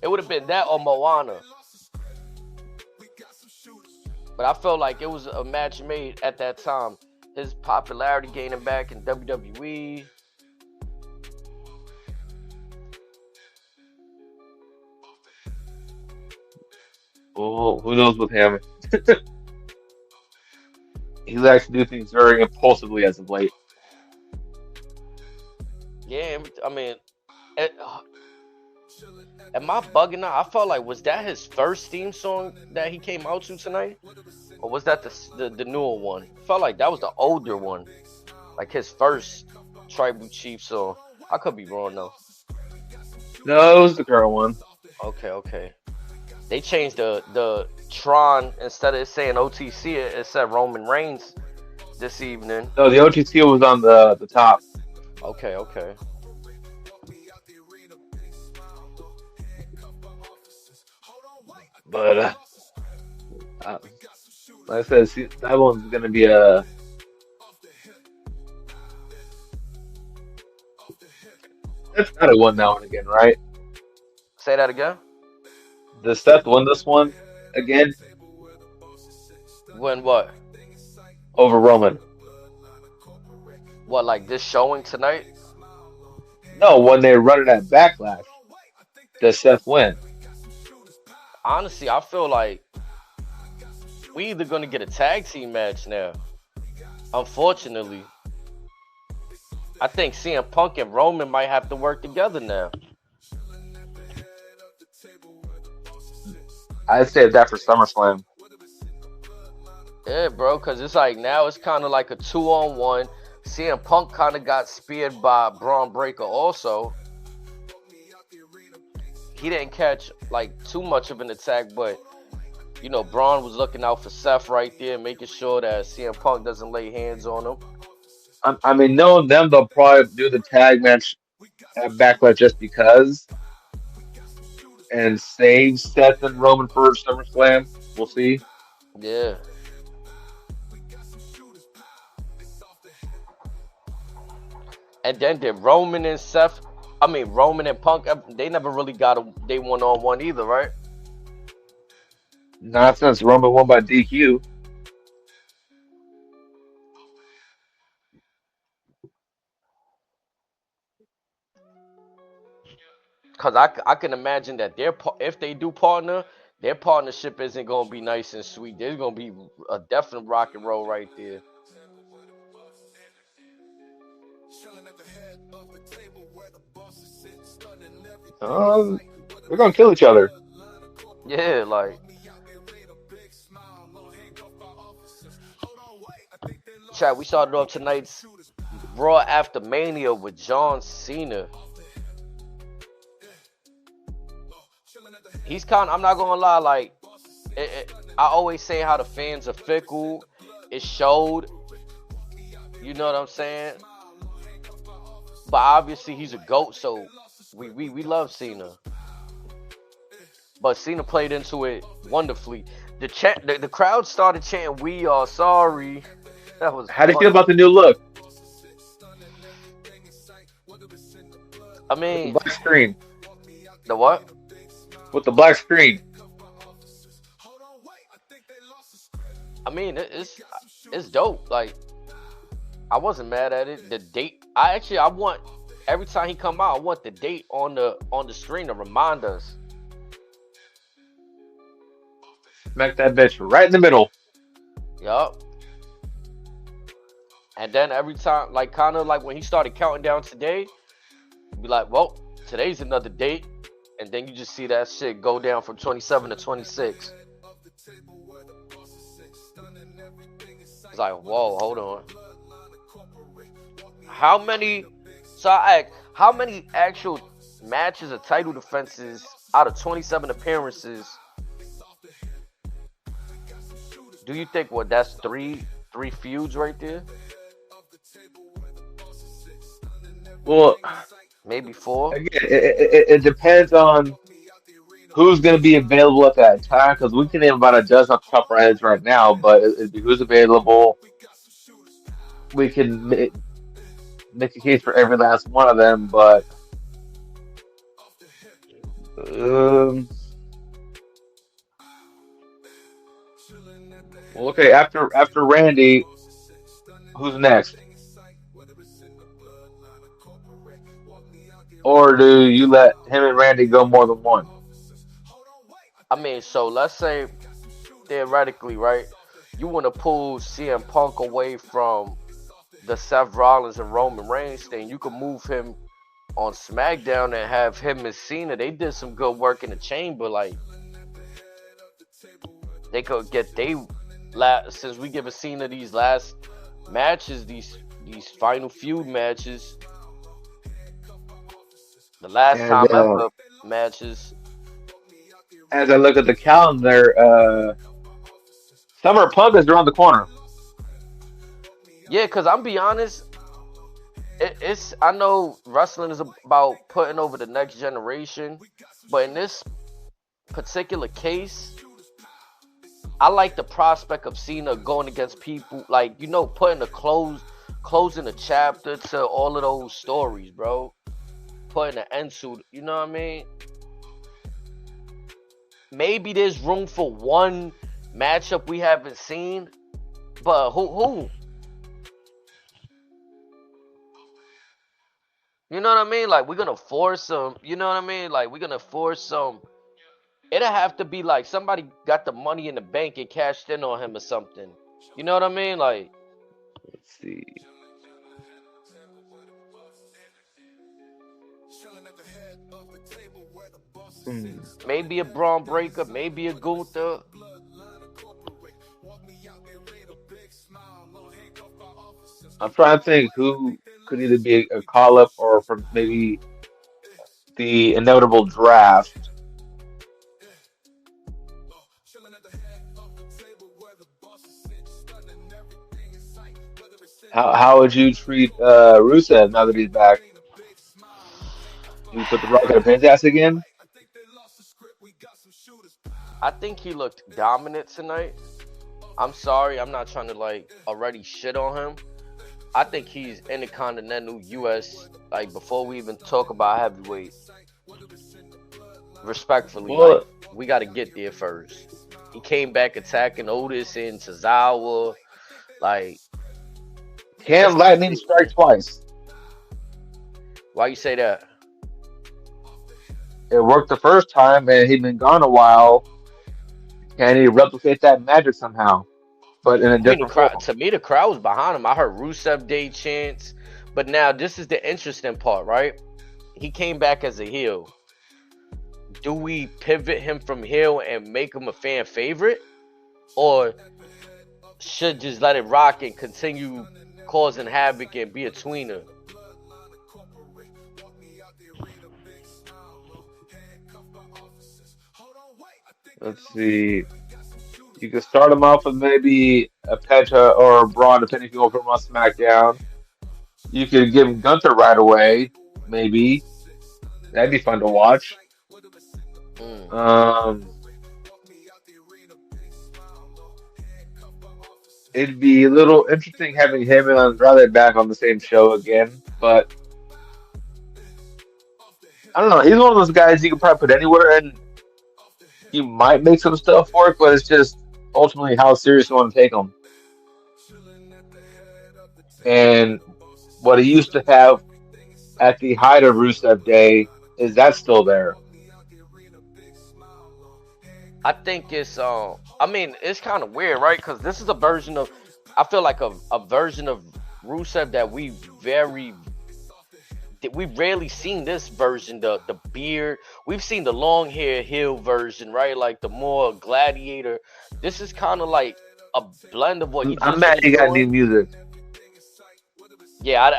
It would have been that or Moana. But I felt like it was a match made at that time. His popularity gaining back in WWE. oh, who knows with him? He likes to do things very impulsively as of late. Yeah, I mean, it, am I bugging out? I felt like was that his first theme song that he came out to tonight, or was that the newer one? Felt like that was the older one, like his first Tribal Chief song. I could be wrong though. No, it was the current one. Okay, okay. They changed the Tron instead of it saying OTC, it said Roman Reigns this evening. No, the OTT was on the top. Okay, okay. But uh, Like I said, see, that one's gonna be a. It's gotta win now and again, right? Say that again. Does Seth win this one again When what? over Roman? What, like this showing tonight? No, when they run it at Backlash, does Seth win? Honestly, I feel like we either gonna get a tag team match now. Unfortunately, I think CM Punk and Roman might have to work together now. I'd save that for SummerSlam. Yeah, bro, because it's like now it's kind of like a 2-on-1. CM Punk kind of got speared by Braun Breaker also. He didn't catch like too much of an attack, but you know, Braun was looking out for Seth right there, making sure that CM Punk doesn't lay hands on him. I mean, knowing them, they'll probably do the tag match at Backlash just because, and save Seth and Roman for SummerSlam. We'll see. Yeah. And then did Roman and Seth, I mean Roman and Punk, they never really got a they 1-on-1 either, right? Not since Roman won by DQ. Cause I can imagine that if they do partner, their partnership isn't gonna be nice and sweet. There's gonna be a definite rock and roll right there. Um, they're gonna kill each other. Yeah, like Chad, we started off tonight's Raw after Mania with John Cena. He's kind of, I'm not gonna lie, like I always say how the fans are fickle. It showed, you know what I'm saying? But obviously he's a GOAT, so we love Cena. But Cena played into it wonderfully. The crowd started chanting, "We are sorry." That was How do you feel funny. about the new look I with the mean, black screen? the what? With the black screen. I mean, it's dope. Like, I wasn't mad at it. The date, I want every time he come out, I want the date on the screen to remind us. Smack that bitch right in the middle. Yup. And then every time, like, kind of like when he started counting down today, be like, well, today's another date, and then you just see that shit go down from 27 to 26. It's like, whoa, hold on. How many? So I ask, how many actual matches or title defenses out of 27 appearances do you think? What, that's three feuds right there? Well, Maybe four. again, it depends on who's going to be available at that time because we can name about a dozen off the top of our heads right now, but it'd be who's available. We can make a case for every last one of them, but um, well, okay. After Randy, who's next? Or do you let him and Randy go more than one? I mean, so let's say theoretically, right? You want to pull CM Punk away from the Seth Rollins and Roman Reigns thing. You could move him on SmackDown and have him and Cena. They did some good work in the chamber. Like, they could get since we give Cena these last matches, these final feud matches, the last And time ever matches. as I look at the calendar, Summer Punk is around the corner. Yeah, cause I'm be honest, it's I know wrestling is about putting over the next generation, but in this particular case, I like the prospect of Cena going against people like putting a closing a chapter to all of those stories, bro. Putting an end to, you know what I mean? Maybe there's room for one matchup we haven't seen, but who? You know what I mean? Like we're gonna force some. You know what I mean? Like we're gonna force some. It'll have to be like somebody got the money in the bank and cashed in on him or something. You know what I mean? Like Let's see. Hmm. maybe a Braun Breaker, maybe a Gunther. I'm trying to think who could either be a call up or from maybe the inevitable draft. How would you treat Rusev now that he's back? You put the rock in his ass again? I think he looked dominant tonight. I'm sorry, I'm not trying to like already shit on him. I think he's Intercontinental US. Like before we even talk about heavyweight, respectfully, like Well, we got to get there first. He came back attacking Otis and Tozawa. Like can it's not lightning too strike late. twice? Why you say that? It worked the first time, and he'd been gone a while. Can he replicate that magic somehow, but in a I mean, the different crowd form? to me, the crowd was behind him. I heard Rusev Day chants, but now this is the interesting part, right? He came back as a heel. Do we pivot him from heel and make him a fan favorite, or should just let it rock and continue causing havoc and be a tweener? Let's see. You could start him off with maybe a Penta or a Braun, depending if you go from on SmackDown. You could give him Gunther right away, maybe. That'd be fun to watch. Mm. Um, it'd be a little interesting having him and Andrade back on the same show again, but I don't know. He's one of those guys you can probably put anywhere, and you might make some stuff work, but it's just ultimately how serious you want to take him. And what he used to have at the height of Rusev Day, is that still there? I think it's I mean it's kind of weird, right? Because this is a version of I feel like a version of Rusev that we've rarely seen this version. The beard, we've seen the long hair heel version, right? Like the more gladiator. This is kind of like a blend of what he I'm just mad was he got new doing. music. Yeah,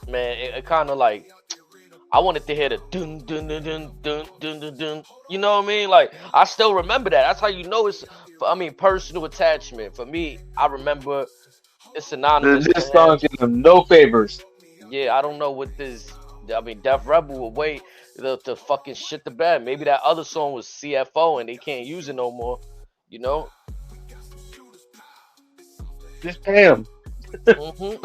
man, it kind of like I wanted to hear the dun dun dun dun dun dun dun dun. You know what I mean? Like I still remember that. That's how you know it's. I mean, personal attachment. For me, I remember it's synonymous to This song him. did him no favors. Yeah, I don't know what this. I mean, Def Rebel will wait to fucking shit the bed. Maybe that other song was CFO and they can't use it no more. You know? Just pay him. hmm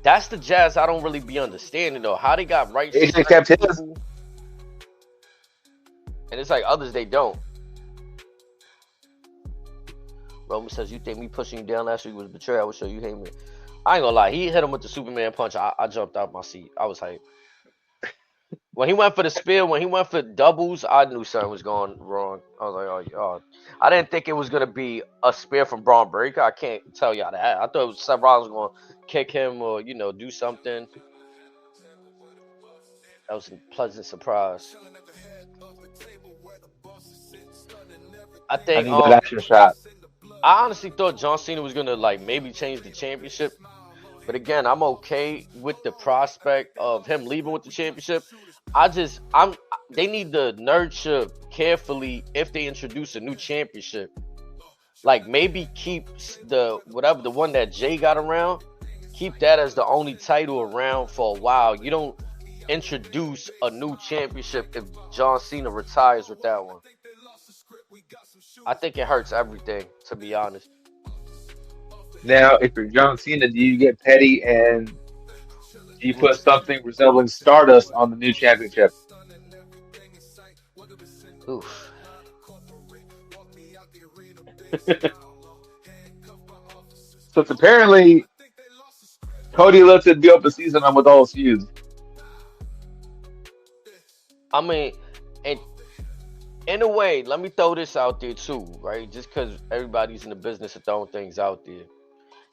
That's the jazz I don't really be understanding though. How they got rights to AJ certain kept his. people and it's like others they don't. Roman says, "You think me pushing you down last week was betrayal? I will show you hate me." I ain't gonna lie. He hit him with the Superman punch. I jumped out my seat. I was hyped. When he went for the spear, when he went for doubles, I knew something was going wrong. I was like, oh. I didn't think it was gonna be a spear from Braun Breaker. I can't tell y'all that. I thought Seth Rollins was gonna kick him or do something. That was a pleasant surprise. I I think need that action shot. I honestly thought John Cena was gonna like maybe change the championship. But again, I'm okay with the prospect of him leaving with the championship. I'm they need to nurture carefully if they introduce a new championship. Like maybe keep the whatever the one that Jay got around, keep that as the only title around for a while. You don't introduce a new championship if John Cena retires with that one. I think it hurts everything, to be honest. Now, if you're John Cena, do you get petty and do you put something resembling Stardust on the new championship? Oof. So it's apparently Cody lets it be open season on with all his feuds. I mean, and in a way, let me throw this out there too, right? Just because everybody's in the business of throwing things out there.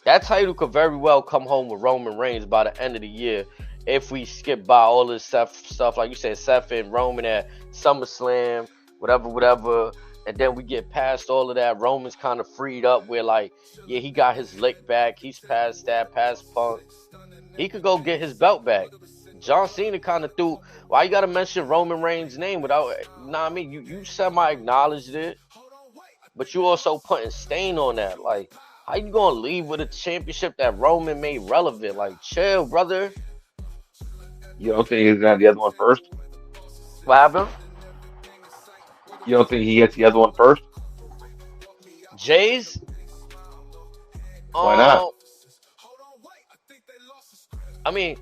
That title could very well come home with Roman Reigns by the end of the year if we skip by all this stuff, like you said, Seth and Roman at SummerSlam, whatever, whatever. And then we get past all of that. Roman's kind of freed up where, like, yeah, he got his lick back. He's past that, past Punk. He could go get his belt back. John Cena kind of threw. Why you got to mention Roman Reigns' name without? Nah, I mean, you semi acknowledged it, but you also putting stain on that. Like, how you gonna leave with a championship that Roman made relevant? Like, chill, brother. You don't think he's gonna have the other one first? What happened? You don't think he gets the other one first? Jay's. Why not? Um, I mean,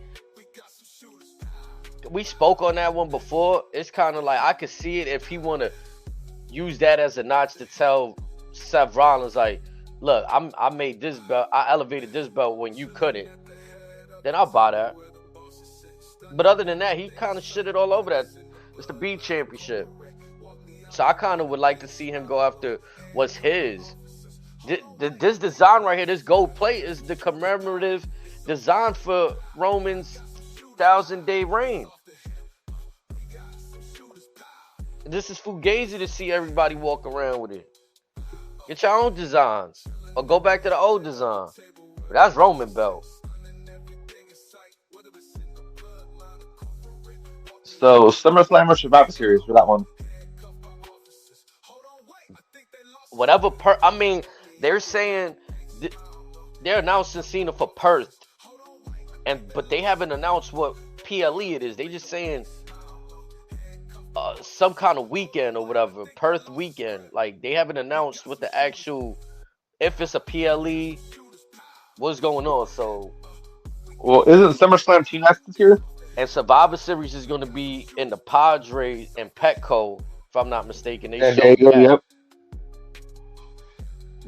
we spoke on that one before. It's kind of like I could see it if he want to use that as a notch to tell Seth Rollins, like, look, I made this belt, I elevated this belt when you couldn't. Then I'll buy that. But other than that, he kind of shitted all over that. It's the B championship. So I kind of would like to see him go after what's his. This design right here, this gold plate, is the commemorative design for Roman's 1,000-day reign. This is fugazi to see everybody walk around with it. Get your own designs, or go back to the old design. But that's Roman belt. So SummerSlam or Survivor Series for that one? Whatever. I mean, they're saying they're announcing Cena for Perth, but they haven't announced what PLE it is. They just saying some kind of weekend or whatever, Perth weekend. Like, they haven't announced what the actual, if it's a PLE, what's going on. So, Well, isn't SummerSlam 2 nights this year? and Survivor Series is going to be in the Padres and Petco, if I'm not mistaken. They And there you showed go. that, Yep.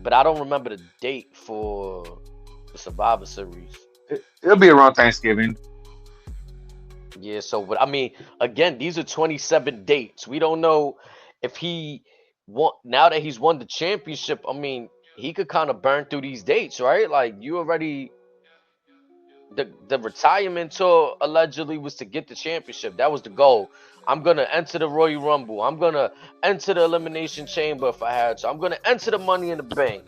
but I don't remember the date for the Survivor Series. It'll be around Thanksgiving. Yeah, so, but I mean, again, these are 27 dates. We don't know if he now that he's won the championship. I mean, he could kind of burn through these dates, right? Like, you already, the retirement tour allegedly was to get the championship. That was the goal. I'm gonna enter the Royal Rumble. I'm gonna enter the Elimination Chamber if I had to. I'm gonna enter the Money in the Bank.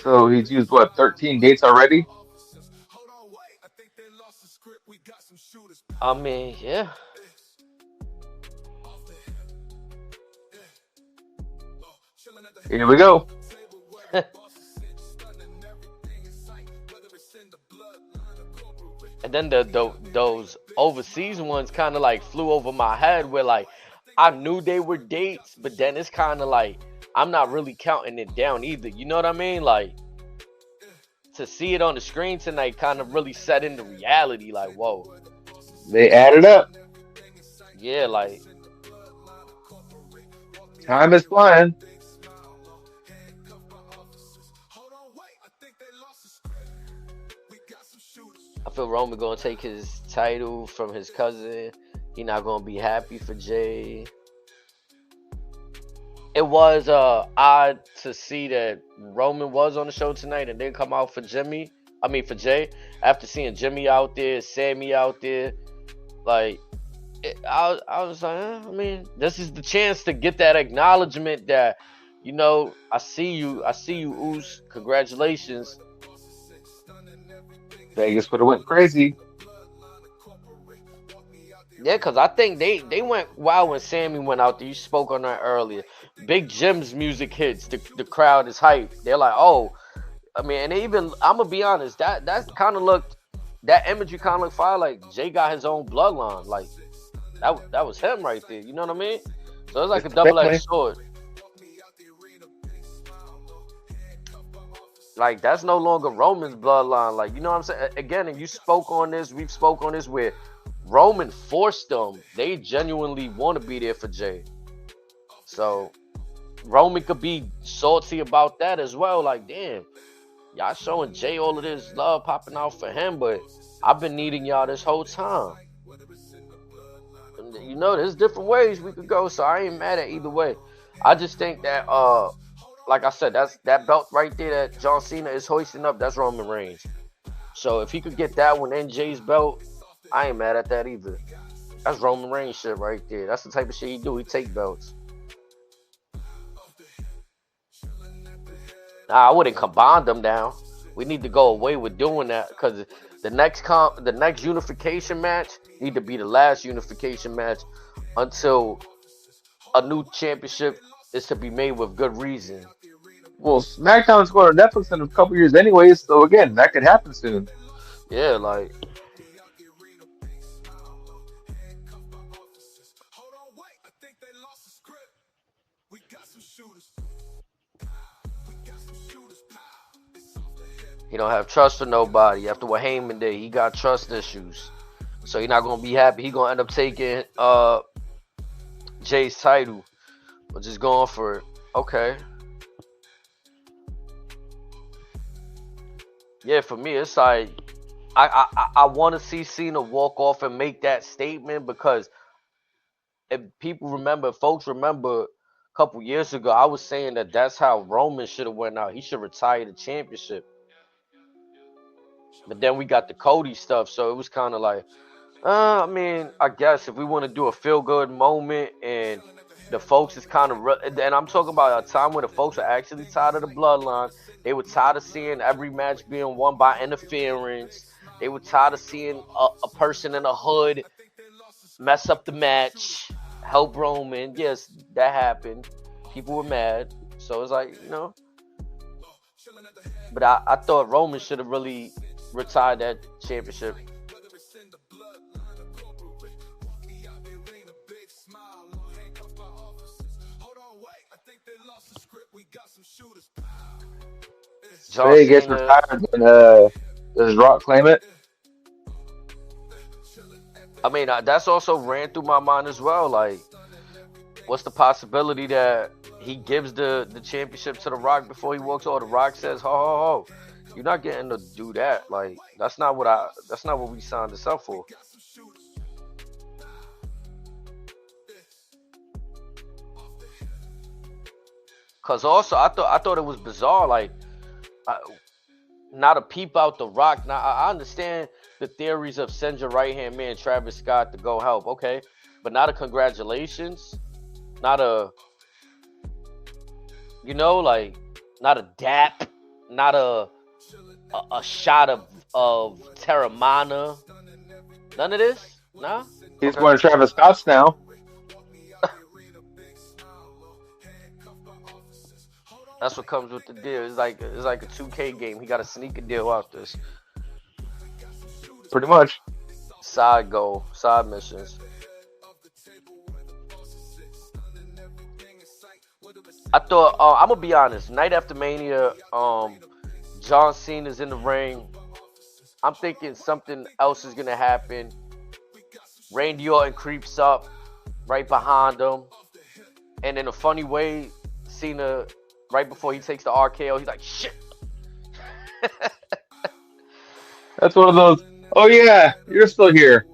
So he's used what, 13 dates already? I mean, yeah. Here we go. And then those overseas ones kind of like flew over my head where, like, I knew they were dates, but then it's kind of like I'm not really counting it down either. You know what I mean? Like, to see it on the screen tonight kind of really set into reality. Like, whoa. They added up. Yeah, like, Time is flying. I feel Roman gonna take his title from his cousin. He not gonna be happy for Jay. It was odd to see that Roman was on the show tonight and didn't come out for Jimmy. I mean, for Jay. After seeing Jimmy out there, Sammy out there, like, I was like, I mean, this is the chance to get that acknowledgement that, I see you, Oos. Congratulations. Vegas would have went crazy. Yeah, because I think they went wild when Sammy went out there. You spoke on that earlier. Big Jim's music hits. The crowd is hyped. They're like, oh, I mean, and even, I'm going to be honest, that kind of looked, that imagery kind of looked fire. Like, Jay got his own bloodline. Like, That was him right there. You know what I mean? So it's like It's a the double edged family. sword. Like that's no longer Roman's bloodline. Like you know what I'm saying? Again, and you spoke on this. We've spoke on this where Roman forced them. They genuinely want to be there for Jay. So Roman could be salty about that as well. Like damn, y'all showing Jay all of this love popping out for him, but I've been needing y'all this whole time. And, you know, there's different ways we could go, so I ain't mad at either way. I just think that like I said, that's that belt right there that John Cena is hoisting up, that's Roman Reigns. So if he could get that one and Jay's belt, I ain't mad at that either. That's Roman Reigns shit right there. That's the type of shit he do. He take belts. Nah, I wouldn't combine them down. We need to go away with doing that because the next unification match need to be the last unification match until a new championship is to be made with good reason. Well, SmackDown's going to Netflix in a couple years anyways, so again, that could happen soon. Yeah, like he don't have trust for nobody. After what Heyman did, he got trust issues. So he not gonna be happy. He gonna end up taking Jay's title, or just going for it. Okay. Yeah, for me, it's like I want to see Cena walk off and make that statement because if people remember, folks remember a couple years ago, I was saying that that's how Roman should have went out. He should retire the championship. But then we got the Cody stuff, so it was kind of like, I mean, I guess if we want to do a feel good moment and the folks is kind of, and I'm talking about a time where the folks are actually tired of the bloodline. They were tired of seeing every match being won by interference. They were tired of seeing a person in a hood mess up the match, help Roman. Yes, that happened. People were mad. So it's like, you know, but I thought Roman should have really retired that championship. John Say it gets Cena. retired, then does Rock claim it? I mean, that's also ran through my mind as well. Like, what's the possibility that he gives the championship to The Rock before he walks over? The Rock says, "Ho ho ho, you're not getting to do that. Like, that's not what we signed this up for." Cause also, I thought it was bizarre. Like, I, not a peep out The Rock. Now I understand the theories of send your right hand man Travis Scott to go help. Okay, but not a congratulations, not a like not a dap, not a shot of Terramana. None of this. Nah. He's Okay. going to Travis Scott's now. That's what comes with the deal. It's like a 2K game. He got a sneaker deal out this Pretty much. side goal, side missions. I thought I'm gonna be honest. Night after Mania, John Cena's in the ring. I'm thinking something else is gonna happen. Randy Orton creeps up right behind him, and in a funny way, Cena, right before he takes the RKO, he's like, "Shit." That's one of those. Oh yeah, you're still here.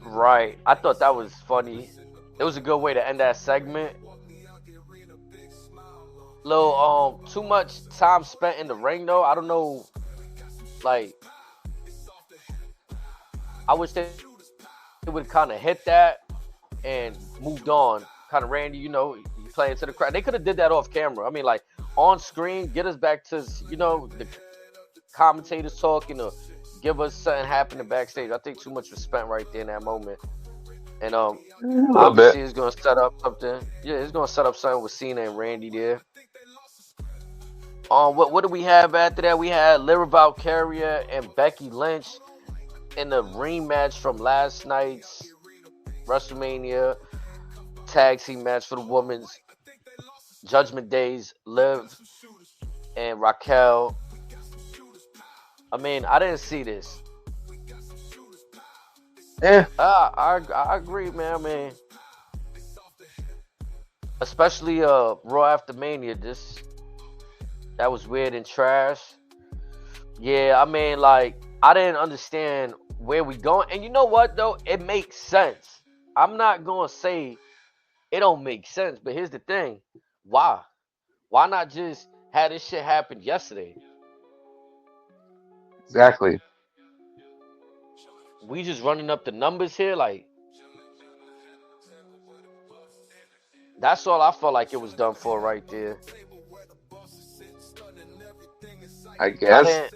Right. I thought that was funny. It was a good way to end that segment. Little too much time spent in the ring though. I don't know. Like I wish they would kind of hit that and moved on. Kind of Randy, you playing to the crowd. They could have did that off camera. I mean, like on screen, get us back to the commentators talking or give us something happening backstage. I think too much was spent right there in that moment. And A little bit. obviously it's gonna set up something. Yeah, it's gonna set up something with Cena and Randy there. What do we have after that? We had Lyra Valkyria and Becky Lynch in the rematch from last night's WrestleMania tag team match for the women's Judgment Days, Liv and Raquel. I mean, I didn't see this. Eh, I agree, man. I mean, especially Raw after Mania, this that was weird and trash. Yeah, I mean, like I didn't understand where we going, and you know what though, it makes sense. I'm not gonna say it don't make sense, but here's the thing: why? Why not just have this shit happen yesterday? exactly. We just running up the numbers here, like that's all I felt like it was done for right there. I I guess. didn't,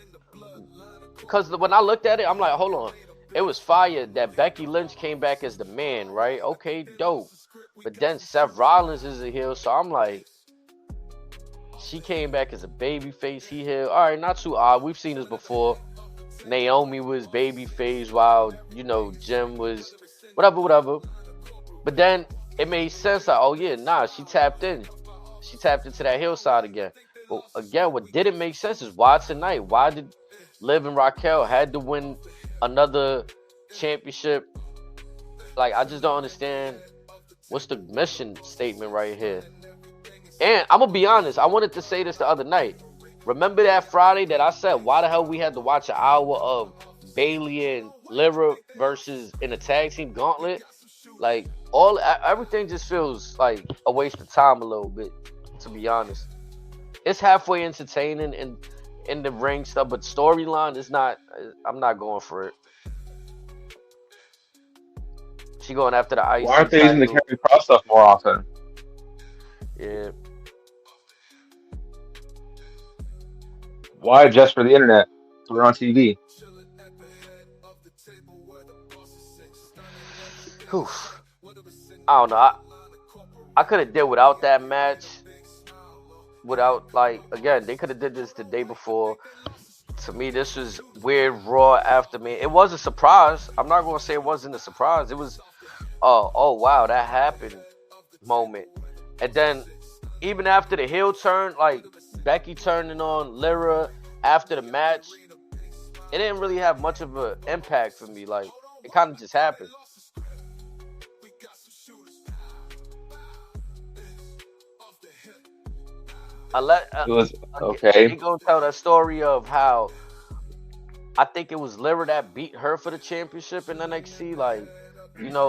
because when I looked at it, I'm like, hold on, it was fire that Becky Lynch came back as the man, right? Okay, dope. But then Seth Rollins is a heel, so I'm like, she came back as a baby face. He heel. All right, not too odd. We've seen this before. Naomi was baby face while Jim was whatever, whatever. But then it made sense. Like, oh yeah, nah, she tapped in. She tapped into that hillside again. But again, what didn't make sense is why tonight? Why did Liv and Raquel had to win another championship? Like, I just don't understand what's the mission statement right here. And I'm gonna be honest, I wanted to say this the other night. Remember that Friday that I said, why the hell we had to watch an hour of Bailey and Lyra versus in a tag team gauntlet? Like everything just feels like a waste of time a little bit, to be honest. It's halfway entertaining and in the ring stuff, but storyline is not. I'm not going for it. She going after the Why IC aren't they using the title. Carry Cross stuff more often? Yeah. Why just for the internet? We're on TV. Whew. I don't know. I could have did without that match. Without like again, they could have did this the day before. To me, this was weird Raw after me. It was a surprise. I'm not gonna say it wasn't a surprise. It was oh wow, that happened moment. And then even after the heel turn, like Becky turning on Lyra after the match, it didn't really have much of an impact for me. Like it kind of just happened. I let It was again, they okay. gonna tell that story of how I think it was Lyra that beat her for the championship in NXT. Like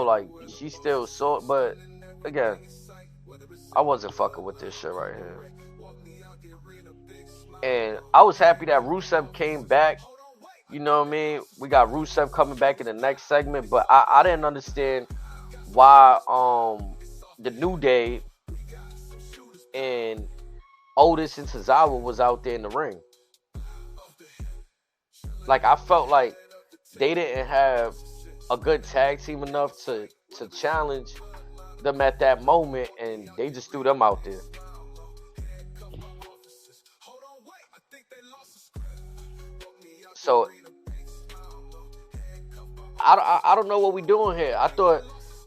like she still saw, but again, I wasn't fucking with this shit right here. And I was happy that Rusev came back. You know what I mean? We got Rusev coming back in the next segment, but I didn't understand why the New Day and Otis and Tozawa was out there in the ring. Like I felt like they didn't have a good tag team enough to challenge them at that moment, and they just threw them out there. So I don't know what we doing here. I thought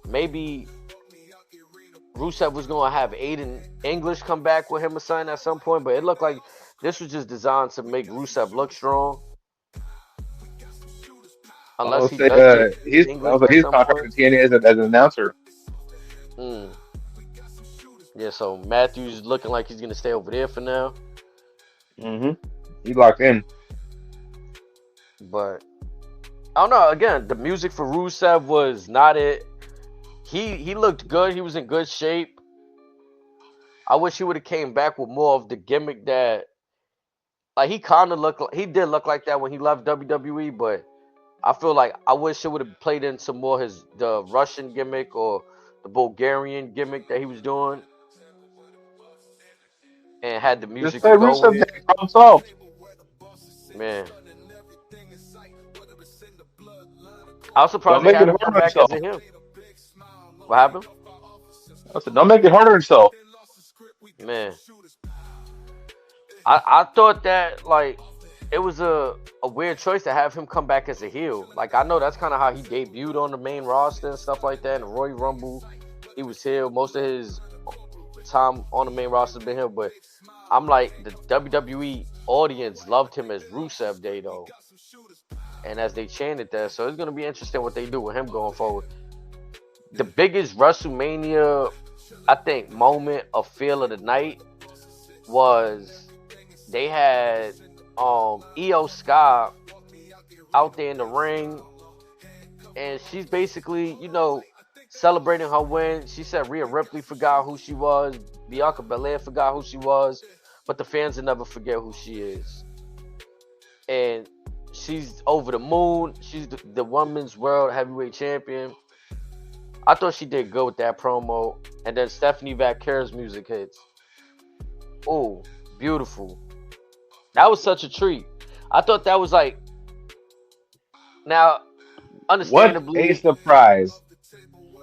maybe Rusev was gonna have Aiden English come back with him or something at some point, but it looked like this was just designed to make Rusev look strong. I Unless was he say does get he's English also at he's some point. contracted to TNA as an announcer. Mm. Yeah, so Matthews looking like he's gonna stay over there for now. Hmm. He locked in. But I don't know. Again, the music for Rusev was not it. He looked good. He was in good shape. I wish he would have came back with more of the gimmick that like he kind of looked like he did look like that when he left WWE, but I feel like I wish it would have played into more the Russian gimmick or the Bulgarian gimmick that he was doing and had the Just music say to go with Rusev it. Day, problem solved. Man, I was surprised Don't they make it had him hard come on back as himself. a heel. What happened? I said, don't make it hard on himself. Man, I thought that like it was a weird choice to have him come back as a heel. Like I know that's kind of how he debuted on the main roster and stuff like that. And Royal Rumble, he was heel. Most of his time on the main roster has been heel, but I'm like the WWE audience loved him as Rusev Day though, and as they chanted that, so it's gonna be interesting what they do with him going forward. The biggest WrestleMania, I think, moment of feel of the night was they had Io Sky out there in the ring, and she's basically, celebrating her win. She said Rhea Ripley forgot who she was, Bianca Belair forgot who she was, but the fans will never forget who she is. And she's over the moon. She's the women's world heavyweight champion. I thought she did good with that promo. And then Stephanie Vacquer's music hits. Oh, beautiful. That was such a treat. I thought that was like, now, What a understandably, surprise!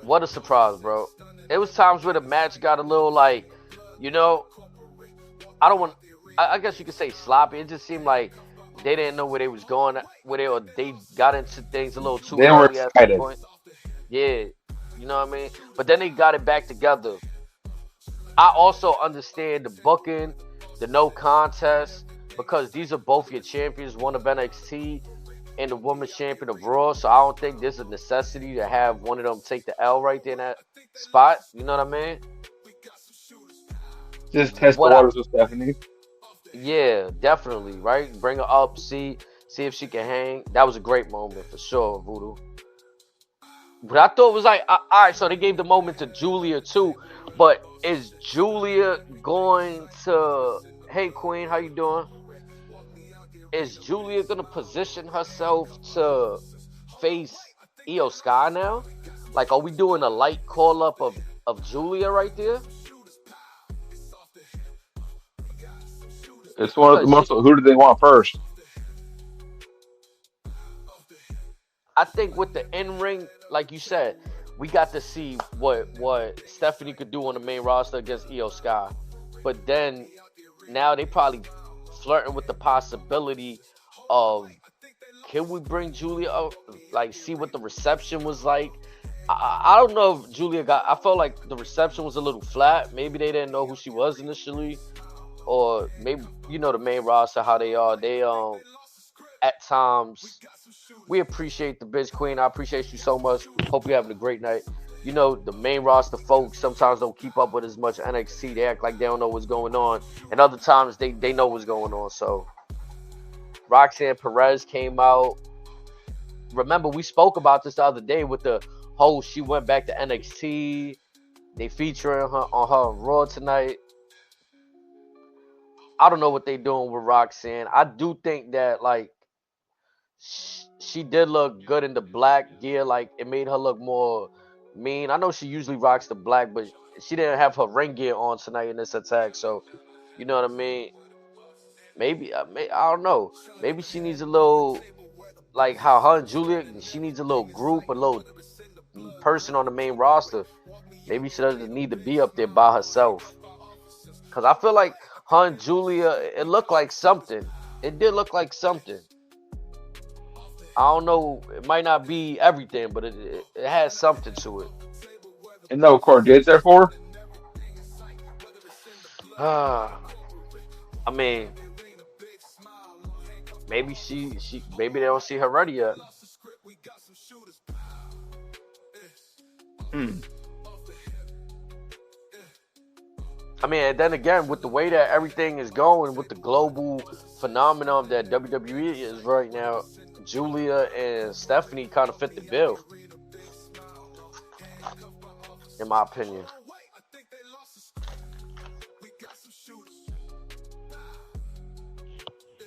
what a surprise, bro. It was times where the match got a little like, you know, I don't want. I guess you could say sloppy. It just seemed like they didn't know where they was going, they got into things a little too They were early at some excited. point. Yeah, you know what I mean. But then they got it back together. I also understand the booking, the no contest, because these are both your champions, one of NXT and the women's champion of Raw. So I don't think there's a necessity to have one of them take the L right there in that spot. You know what I mean? Just test the What I waters with Stephanie. Yeah, definitely, right? Bring her up, see if she can hang. That was a great moment for sure, Voodoo. But I thought it was like, all right, so they gave the moment to Julia too. But is Julia going to? Hey, Queen, how you doing? Is Julia gonna position herself to face Io Sky now? Like, are we doing a light call up of Julia right there? It's one of the Because most. Who do they want first? I think with the in ring, like you said, we got to see what Stephanie could do on the main roster against Io Sky. But then now they probably flirting with the possibility of, can we bring Julia up, like see what the reception was like. I don't know if Julia got. I felt like the reception was a little flat. Maybe they didn't know who she was initially, or maybe the main roster how they are. They at times we appreciate the bitch queen. I appreciate you so much. Hope you're having a great night. The main roster folks sometimes don't keep up with as much NXT. They act like they don't know what's going on, and other times they know what's going on. So Roxanne Perez came out. Remember, we spoke about this the other day with the whole she went back to NXT. They featuring her on her Raw tonight. I don't know what they doing with Roxanne. I do think that like she did look good in the black gear. Like it made her look more mean. I know she usually rocks the black, but she didn't have her ring gear on tonight in this attack. So you know what I mean. Maybe I don't know. Maybe she needs a little, like how her and Julia. She needs a little group, a little person on the main roster. Maybe she doesn't need to be up there by herself. Cause I feel like her and Julia, it looked like something. It did look like something. I don't know. It might not be everything, but it has something to it. And no Cordate's there for. I mean, maybe maybe they don't see her ready yet. Hmm. I mean, and then again, with the way that everything is going, with the global phenomenon that WWE is right now, Julia and Stephanie kind of fit the bill, in my opinion.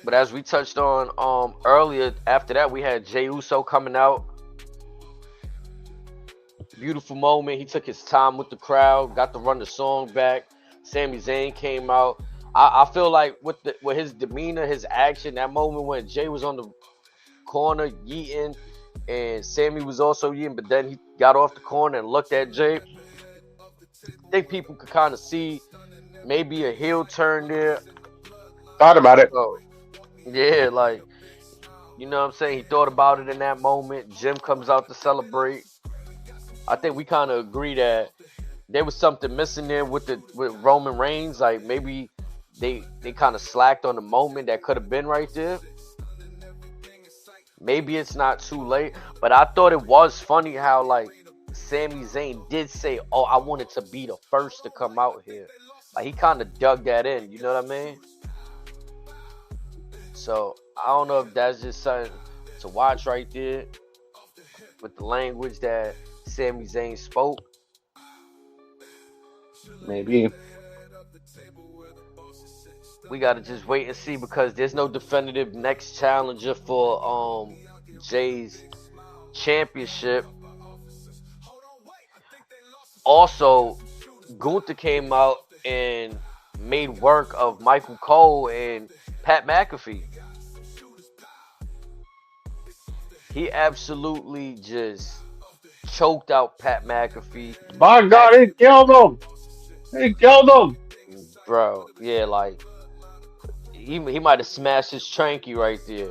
But as we touched on earlier, after that we had Jey Uso coming out. Beautiful moment. He took his time with the crowd, got to run the song back. Sami Zayn came out. I feel like with his demeanor, his action, that moment when Jay was on the corner yeeting and Sammy was also yeeting, but then he got off the corner and looked at Jay. I think people could kind of see maybe a heel turn there. Thought about it. So Yeah, like you know what I'm saying. He thought about it in that moment. Jim comes out to celebrate. I think we kind of agree that there was something missing there with Roman Reigns. Like maybe they kind of slacked on the moment that could have been right there. Maybe it's not too late, but I thought it was funny how like Sami Zayn did say, "Oh, I wanted to be the first to come out here." Like he kind of dug that in. You know what I mean? So I don't know if that's just something to watch right there with the language that Sami Zayn spoke. Maybe. We gotta just wait and see because there's no definitive next challenger for Jay's championship. Also, Gunther came out and made work of Michael Cole and Pat McAfee. He absolutely just choked out Pat McAfee. By God, Act, he killed him. He killed him. bro, yeah, like he might have smashed his tranky right there.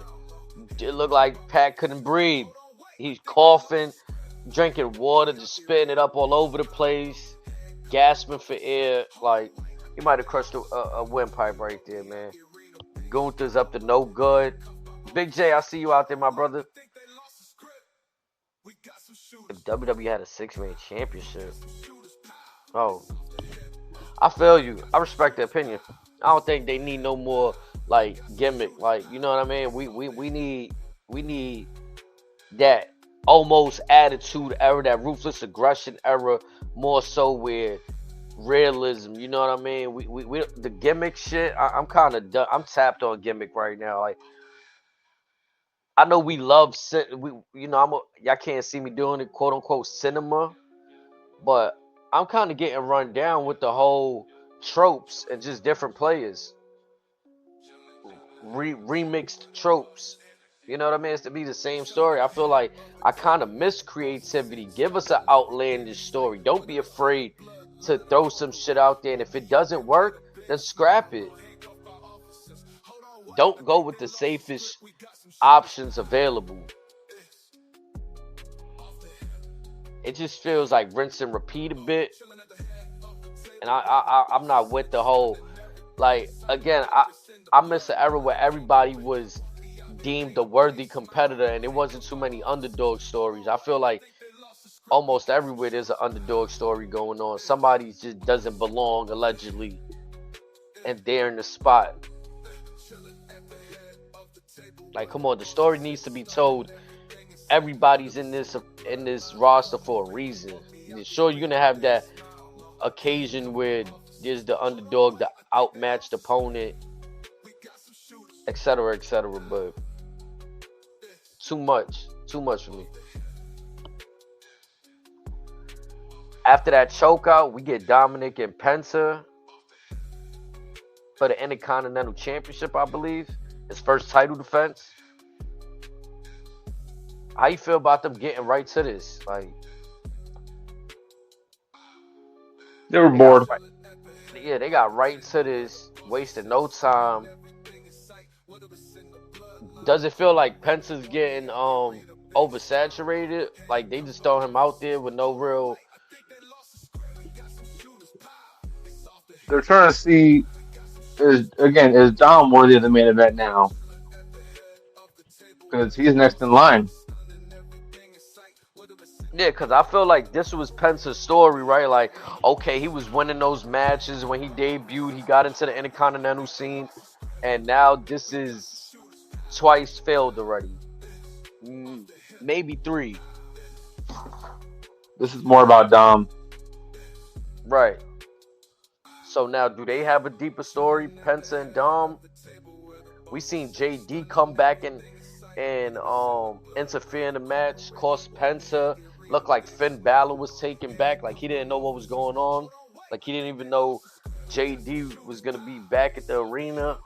It looked like Pat couldn't breathe. He's coughing, drinking water, just spitting it up all over the place, gasping for air. Like he might have crushed a windpipe right there, man. Gunther's up to no good. Big J, I see you out there, my brother. If WWE had a six-man championship, oh, I feel you. I respect the opinion. I don't think they need no more like gimmick. Like you know what I mean? We need that almost attitude era, that ruthless aggression era, more so with realism. You know what I mean? We the gimmick shit. I'm kind of done. I'm tapped on gimmick right now. Like I know we love we you know y'all can't see me doing it quote unquote cinema, but I'm kind of getting run down with the whole tropes and just different players remixed tropes. You know what I mean? It's to be the same story. I feel like I kind of miss creativity. Give us an outlandish story. Don't be afraid to throw some shit out there. And if it doesn't work, then scrap it. Don't go with the safest options available. It just feels like rinse and repeat a bit. And I'm not with the whole like again. I miss the era where everybody was deemed a worthy competitor and there wasn't too many underdog stories. I feel like almost everywhere there's an underdog story going on. Somebody just doesn't belong allegedly and they're in the spot. Like come on, the story needs to be told. Everybody's in this roster for a reason. Sure, you're gonna have that occasion where there's the underdog, the outmatched opponent, etc., etc. But too much for me. After that chokeout, we get Dominic and Penta for the Intercontinental Championship, I believe. His first title defense. How you feel about them getting right to this? Like They were they got bored. right, yeah, they got right to this, wasting no time. Does it feel like Penta's getting oversaturated? Like they just throw him out there with no real. They're trying to see is Dom worthy of the main event now? Because he's next in line. Yeah, because I feel like this was Penta's story, right? Like, okay, he was winning those matches when he debuted. He got into the Intercontinental scene, and now this is twice failed already. Maybe three. This is more about Dom. Right. So now, do they have a deeper story, Penta and Dom? We seen JD come back and interfere in the match, cost Penta. Looked like Finn Balor was taken back, like he didn't know what was going on, like he didn't even know JD was gonna be back at the arena.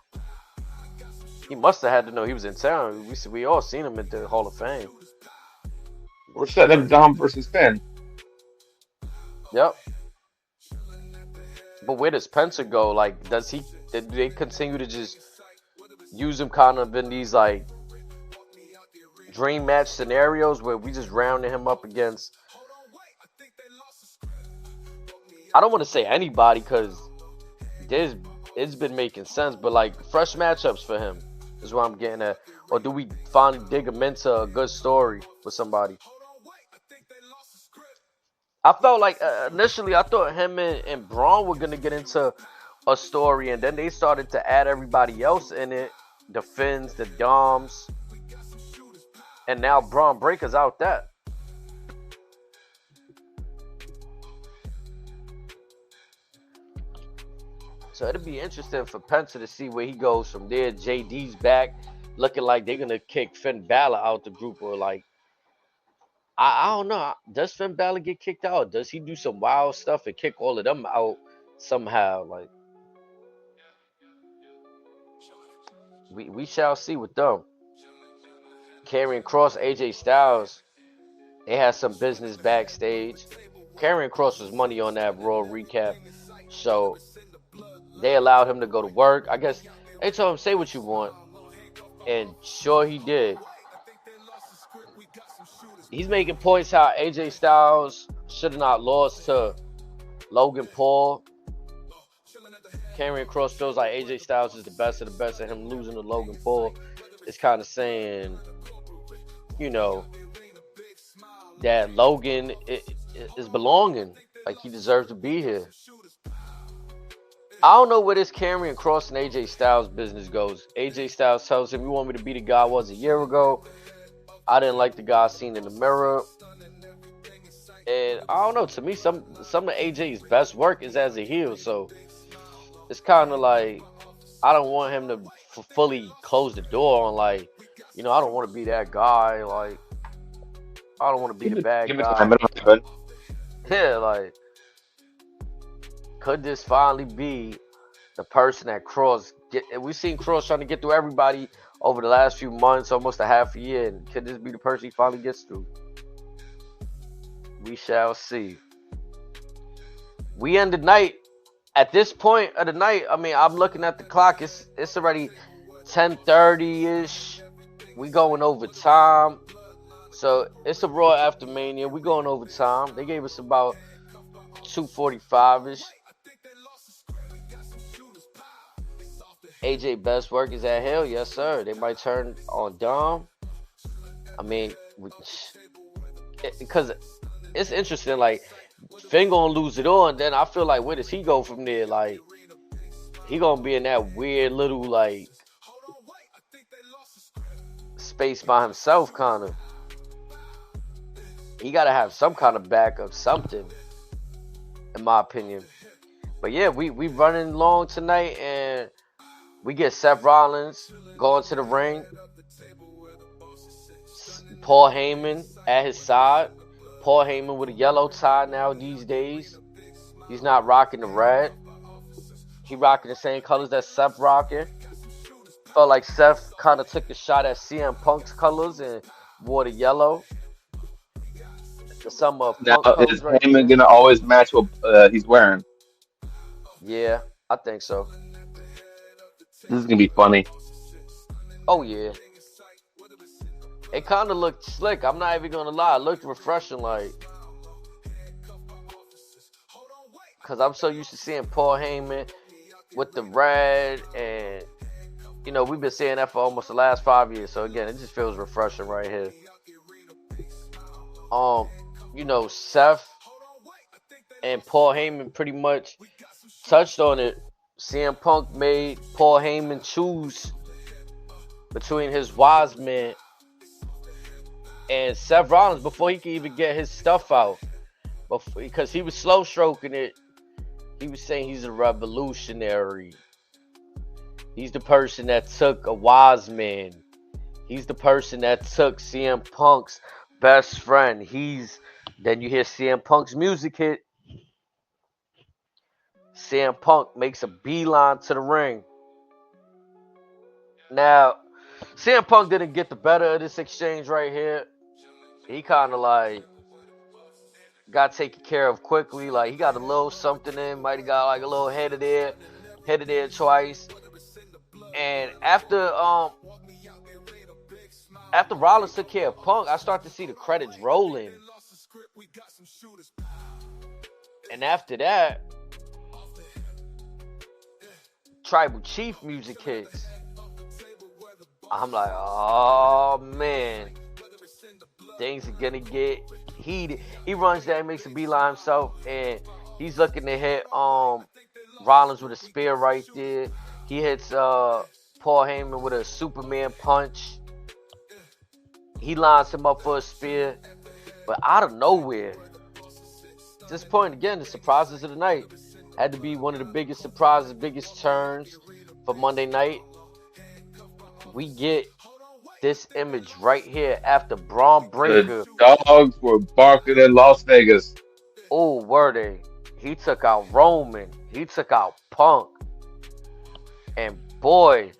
He must have had to know he was in town. We all seen him at the Hall of Fame. We're setting up Dom versus Finn. Yep. But where does Penta go? Like, do they continue to just use him kind of in these like dream match scenarios where we just rounding him up against. I don't want to say anybody because there's it's been making sense, but like fresh matchups for him is what I'm getting at. Or do we finally dig him into a good story with somebody? I felt like initially I thought him and Braun were gonna get into a story, and then they started to add everybody else in it, the Finns, the Doms, and now Braun Breaker's out that. So it'll be interesting for Penta to see where he goes from there. JD's back, looking like they're gonna kick Finn Balor out the group, or like I don't know. Does Finn Balor get kicked out? Does he do some wild stuff and kick all of them out somehow? Like we shall see with them. Karrion Cross, AJ Styles, they had some business backstage. Karrion Cross was money on that Raw recap, so they allowed him to go to work. I guess they told him say what you want, and sure he did. He's making points how AJ Styles should have not lost to Logan Paul. Karrion Cross feels like AJ Styles is the best of the best, and him losing to Logan Paul is kind of saying, you know, that Logan is belonging. Like he deserves to be here. I don't know where this Karrion Cross and AJ Styles business goes. AJ Styles tells him, "You want me to be the guy I was a year ago? I didn't like the guy I seen in the mirror." And I don't know. To me, some of AJ's best work is as a heel. So it's kind of like I don't want him to fully close the door on like, I don't want to be that guy. Like I don't want to be the bad Give me guy. time. It'll happen. Yeah, like could this finally be the person that Cross get? We've seen Cross trying to get through everybody over the last few months, almost a half a year. And could this be the person he finally gets through? We shall see. We end the night. At this point of the night, I mean, I'm looking at the clock. It's already 10:30 ish. We going over time. So it's a Raw after Mania. We going over time. They gave us about 2:45 ish. AJ best work is at Hell, yes sir. They might turn on Dom. I mean, because it's interesting. Like Finn gonna lose it all, and then I feel like where does he go from there? Like he gonna be in that weird little like space by himself, kind of. He gotta have some kind of backup, something, in my opinion. But yeah, we running long tonight, and we get Seth Rollins going to the ring. Paul Heyman at his side. Paul Heyman with a yellow tie now these days. He's not rocking the red. He rocking the same colors that Seth rocking. Felt like Seth kind of took a shot at CM Punk's colors and wore the yellow. Some of Now, Punk is colors right Heyman there. gonna always match what he's wearing? Yeah, I think so. This is gonna be funny. Oh yeah. It kind of looked slick. I'm not even gonna lie. It looked refreshing, like, cause I'm so used to seeing Paul Heyman with the red, and we've been seeing that for almost the last 5 years. So again, it just feels refreshing right here. Seth and Paul Heyman pretty much touched on it. CM Punk made Paul Heyman choose between his wise man and Seth Rollins before he could even get his stuff out. Because he was slow stroking it. He was saying he's a revolutionary. He's the person that took a wise man. He's the person that took CM Punk's best friend. Then you hear CM Punk's music hit. CM Punk makes a beeline to the ring. Now, CM Punk didn't get the better of this exchange right here. He kind of like got taken care of quickly. Like he got a little something in, might have got like a little head of there twice. And after Rollins took care of Punk, I start to see the credits rolling. And after that, Tribal Chief music hits. I'm like, oh man, things are gonna get heated. He runs that, makes a beeline himself, and he's looking to hit Rollins with a spear right there. He hits Paul Heyman with a Superman punch. He lines him up for a spear, but out of nowhere, at this point again, the surprises of the night had to be one of the biggest surprises, biggest turns for Monday night. We get this image right here after Braun Breaker. The dogs were barking in Las Vegas. Oh, were they? He took out Roman. He took out Punk. And boy,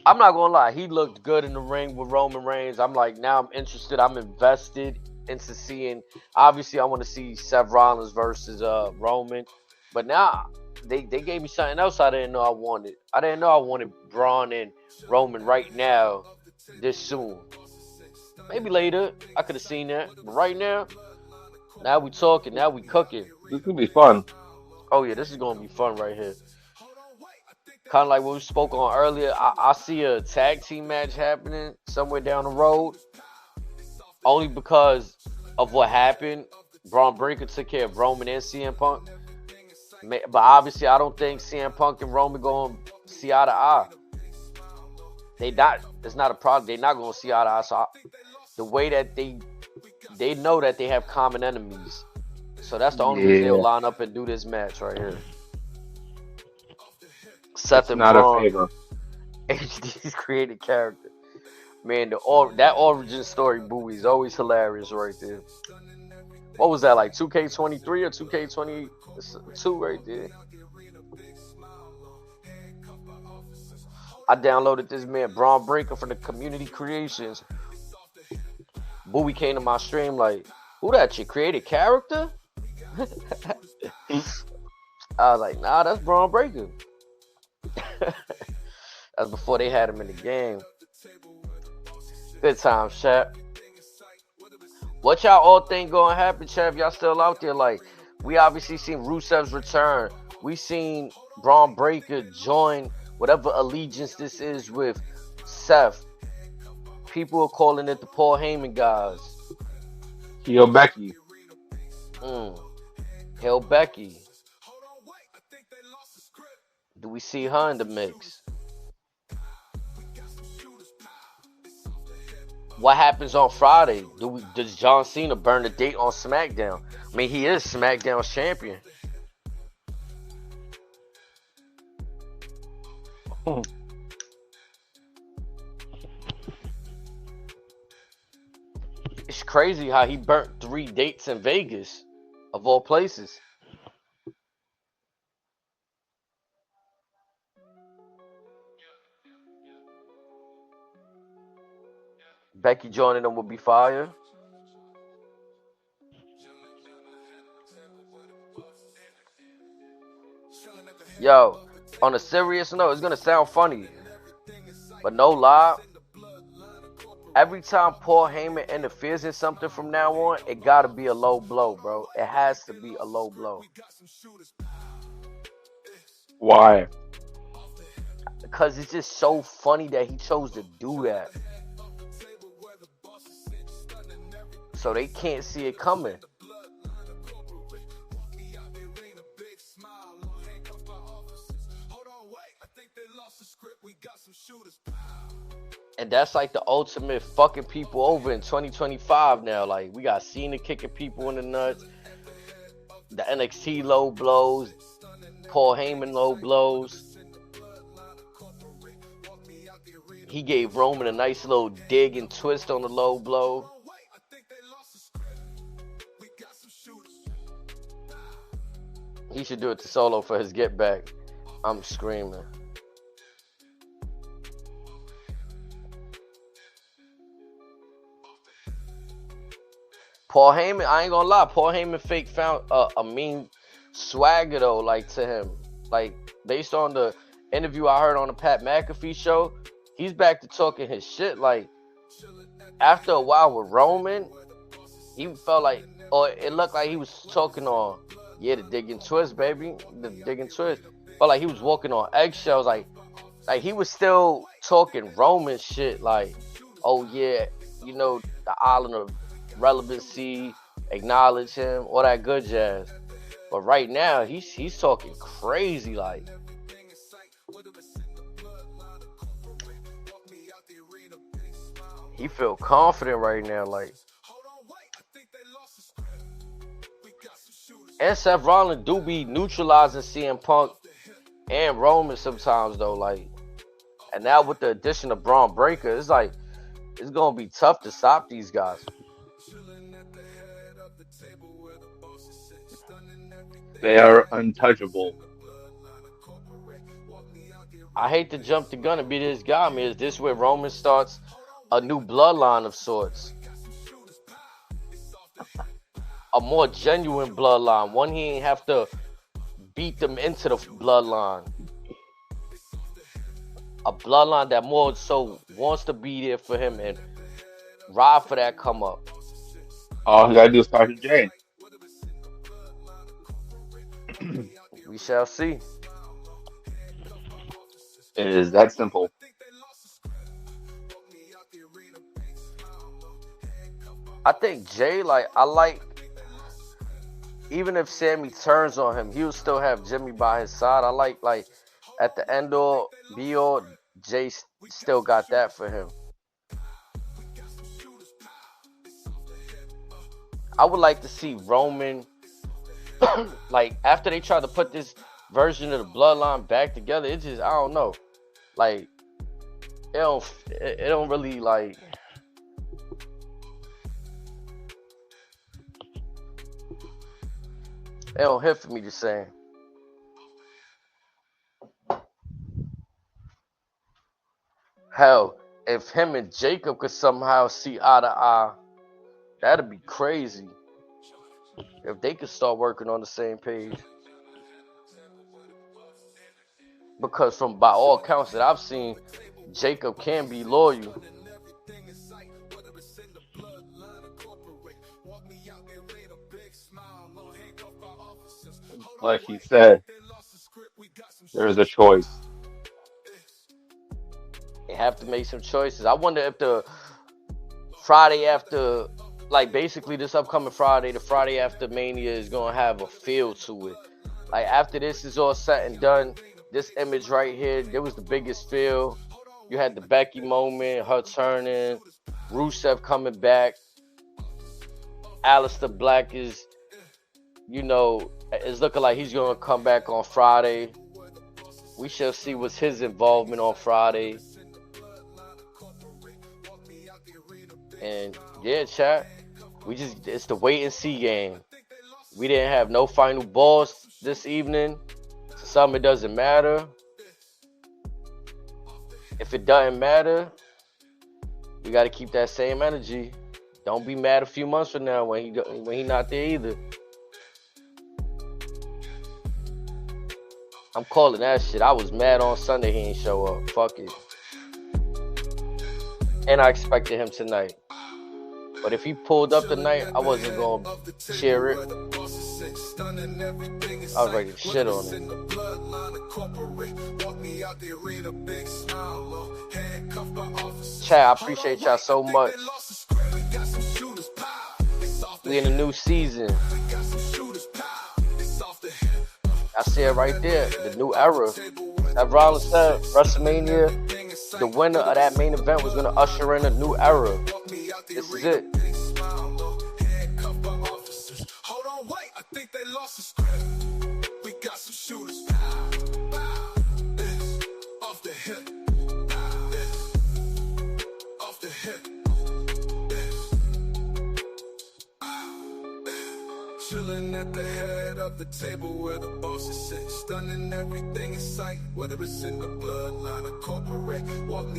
I'm not gonna lie, he looked good in the ring with Roman Reigns. I'm like, now I'm interested. I'm invested into seeing. Obviously, I want to see Seth Rollins versus Roman. But now they gave me something else I didn't know I wanted. I didn't know I wanted Braun and Roman right now, this soon. Maybe later, I could have seen that. But right now we talking, now we cooking. This could be fun. Oh yeah, this is gonna be fun right here. Kind of like what we spoke on earlier. I see a tag team match happening somewhere down the road. Only because of what happened. Braun Breaker took care of Roman and CM Punk. But obviously, I don't think CM Punk and Roman going to see eye to eye. It's not a problem. They're not going to see eye to eye. So the way that they know that they have common enemies. So that's the only reason they'll line up and do this match right here. Seth and not Braun, a favor. HD's created character. Man, that origin story buoy is always hilarious right there. What was that, like 2K23 or 2K22 right there? I downloaded this man, Braun Breaker, from the Community Creations. Bowie came to my stream like, who that chick created character? I was like, nah, that's Braun Breaker. That's before they had him in the game. Good times, chat. What y'all all think gonna happen, chat? If y'all still out there, like, we obviously seen Rusev's return. We seen Braun Breaker join whatever allegiance this is with Seth. People are calling it the Paul Heyman guys. Heel Becky. Hail Becky. Do we see her in the mix? What happens on Friday? Does John Cena burn the date on SmackDown? I mean, he is SmackDown's champion. It's crazy how he burnt 3 dates in Vegas, of all places. Becky joining them would be fire. Yo, on a serious note, it's gonna sound funny, but no lie. Every time Paul Heyman interferes in something from now on, it gotta be a low blow, bro. It has to be a low blow. Why? Because it's just so funny that he chose to do that. So they can't see it coming. And that's like the ultimate fucking people over in 2025 now. Like, we got Cena kicking people in the nuts. The NXT low blows. Paul Heyman low blows. He gave Roman a nice little dig and twist on the low blow. He should do it to Solo for his get back. I'm screaming. Paul Heyman, I ain't gonna lie, Paul Heyman fake found a mean swagger though, like, to him. Like, based on the interview I heard on the Pat McAfee show, he's back to talking his shit. Like after a while with Roman, he felt like, or it looked like he was talking on, yeah, the dig and twist, baby, the dig and twist. But like he was walking on eggshells, like he was still talking Roman shit, like, oh yeah, you know, the island of relevancy, acknowledge him, all that good jazz. But right now, he's talking crazy, like. He feel confident right now, like. And Seth Rollins do be neutralizing CM Punk and Roman sometimes though, like. And now with the addition of Braun Breaker, it's like it's gonna be tough to stop these guys. They are untouchable. I hate to jump the gun and be this guy, man. Is this where Roman starts a new bloodline of sorts? A more genuine bloodline. One he ain't have to beat them into the bloodline. A bloodline that more so wants to be there for him and ride for that come up. All he gotta do is talk to Jay. We shall see. It is that simple. I think Jay, like, I like, even if Sammy turns on him, he'll still have Jimmy by his side. I like, at the end all, be all, Jay still got that for him. I would like to see Roman, like, after they try to put this version of the bloodline back together, it just, I don't know. Like, it don't really, like, it don't hit for me the same. Hell, if him and Jacob could somehow see eye to eye, that'd be crazy. If they could start working on the same page. Because by all accounts that I've seen, Jacob can be loyal. Like he said, there is a choice. They have to make some choices. I wonder if the Friday after, like basically this upcoming Friday, the Friday after Mania is going to have a feel to it. Like after this is all said and done, this image right here, there was the biggest feel. You had the Becky moment, her turning, Rusev coming back. Aleister Black is, you know, it's looking like he's going to come back on Friday. We shall see what's his involvement on Friday. And yeah, chat, it's the wait and see game. We didn't have no final balls this evening. To some, it doesn't matter. If it doesn't matter, we got to keep that same energy. Don't be mad a few months from now when he not there either. I'm calling that shit. I was mad on Sunday he ain't show up. Fuck it. And I expected him tonight. But if he pulled up tonight, I wasn't going to cheer it. I was ready to shit on it. Chat, I appreciate y'all so much. We in a new season. I see it right there. The new era. As Rollins said, WrestleMania, the winner of that main event was going to usher in a new era. This is it. Hold on, wait. I think they lost the script. We got some shooters. Off the hip. Off the hip. Chilling at the head of the table where the bosses sit. Stunning everything in sight, whether it's in the bloodline or corporate. Walk me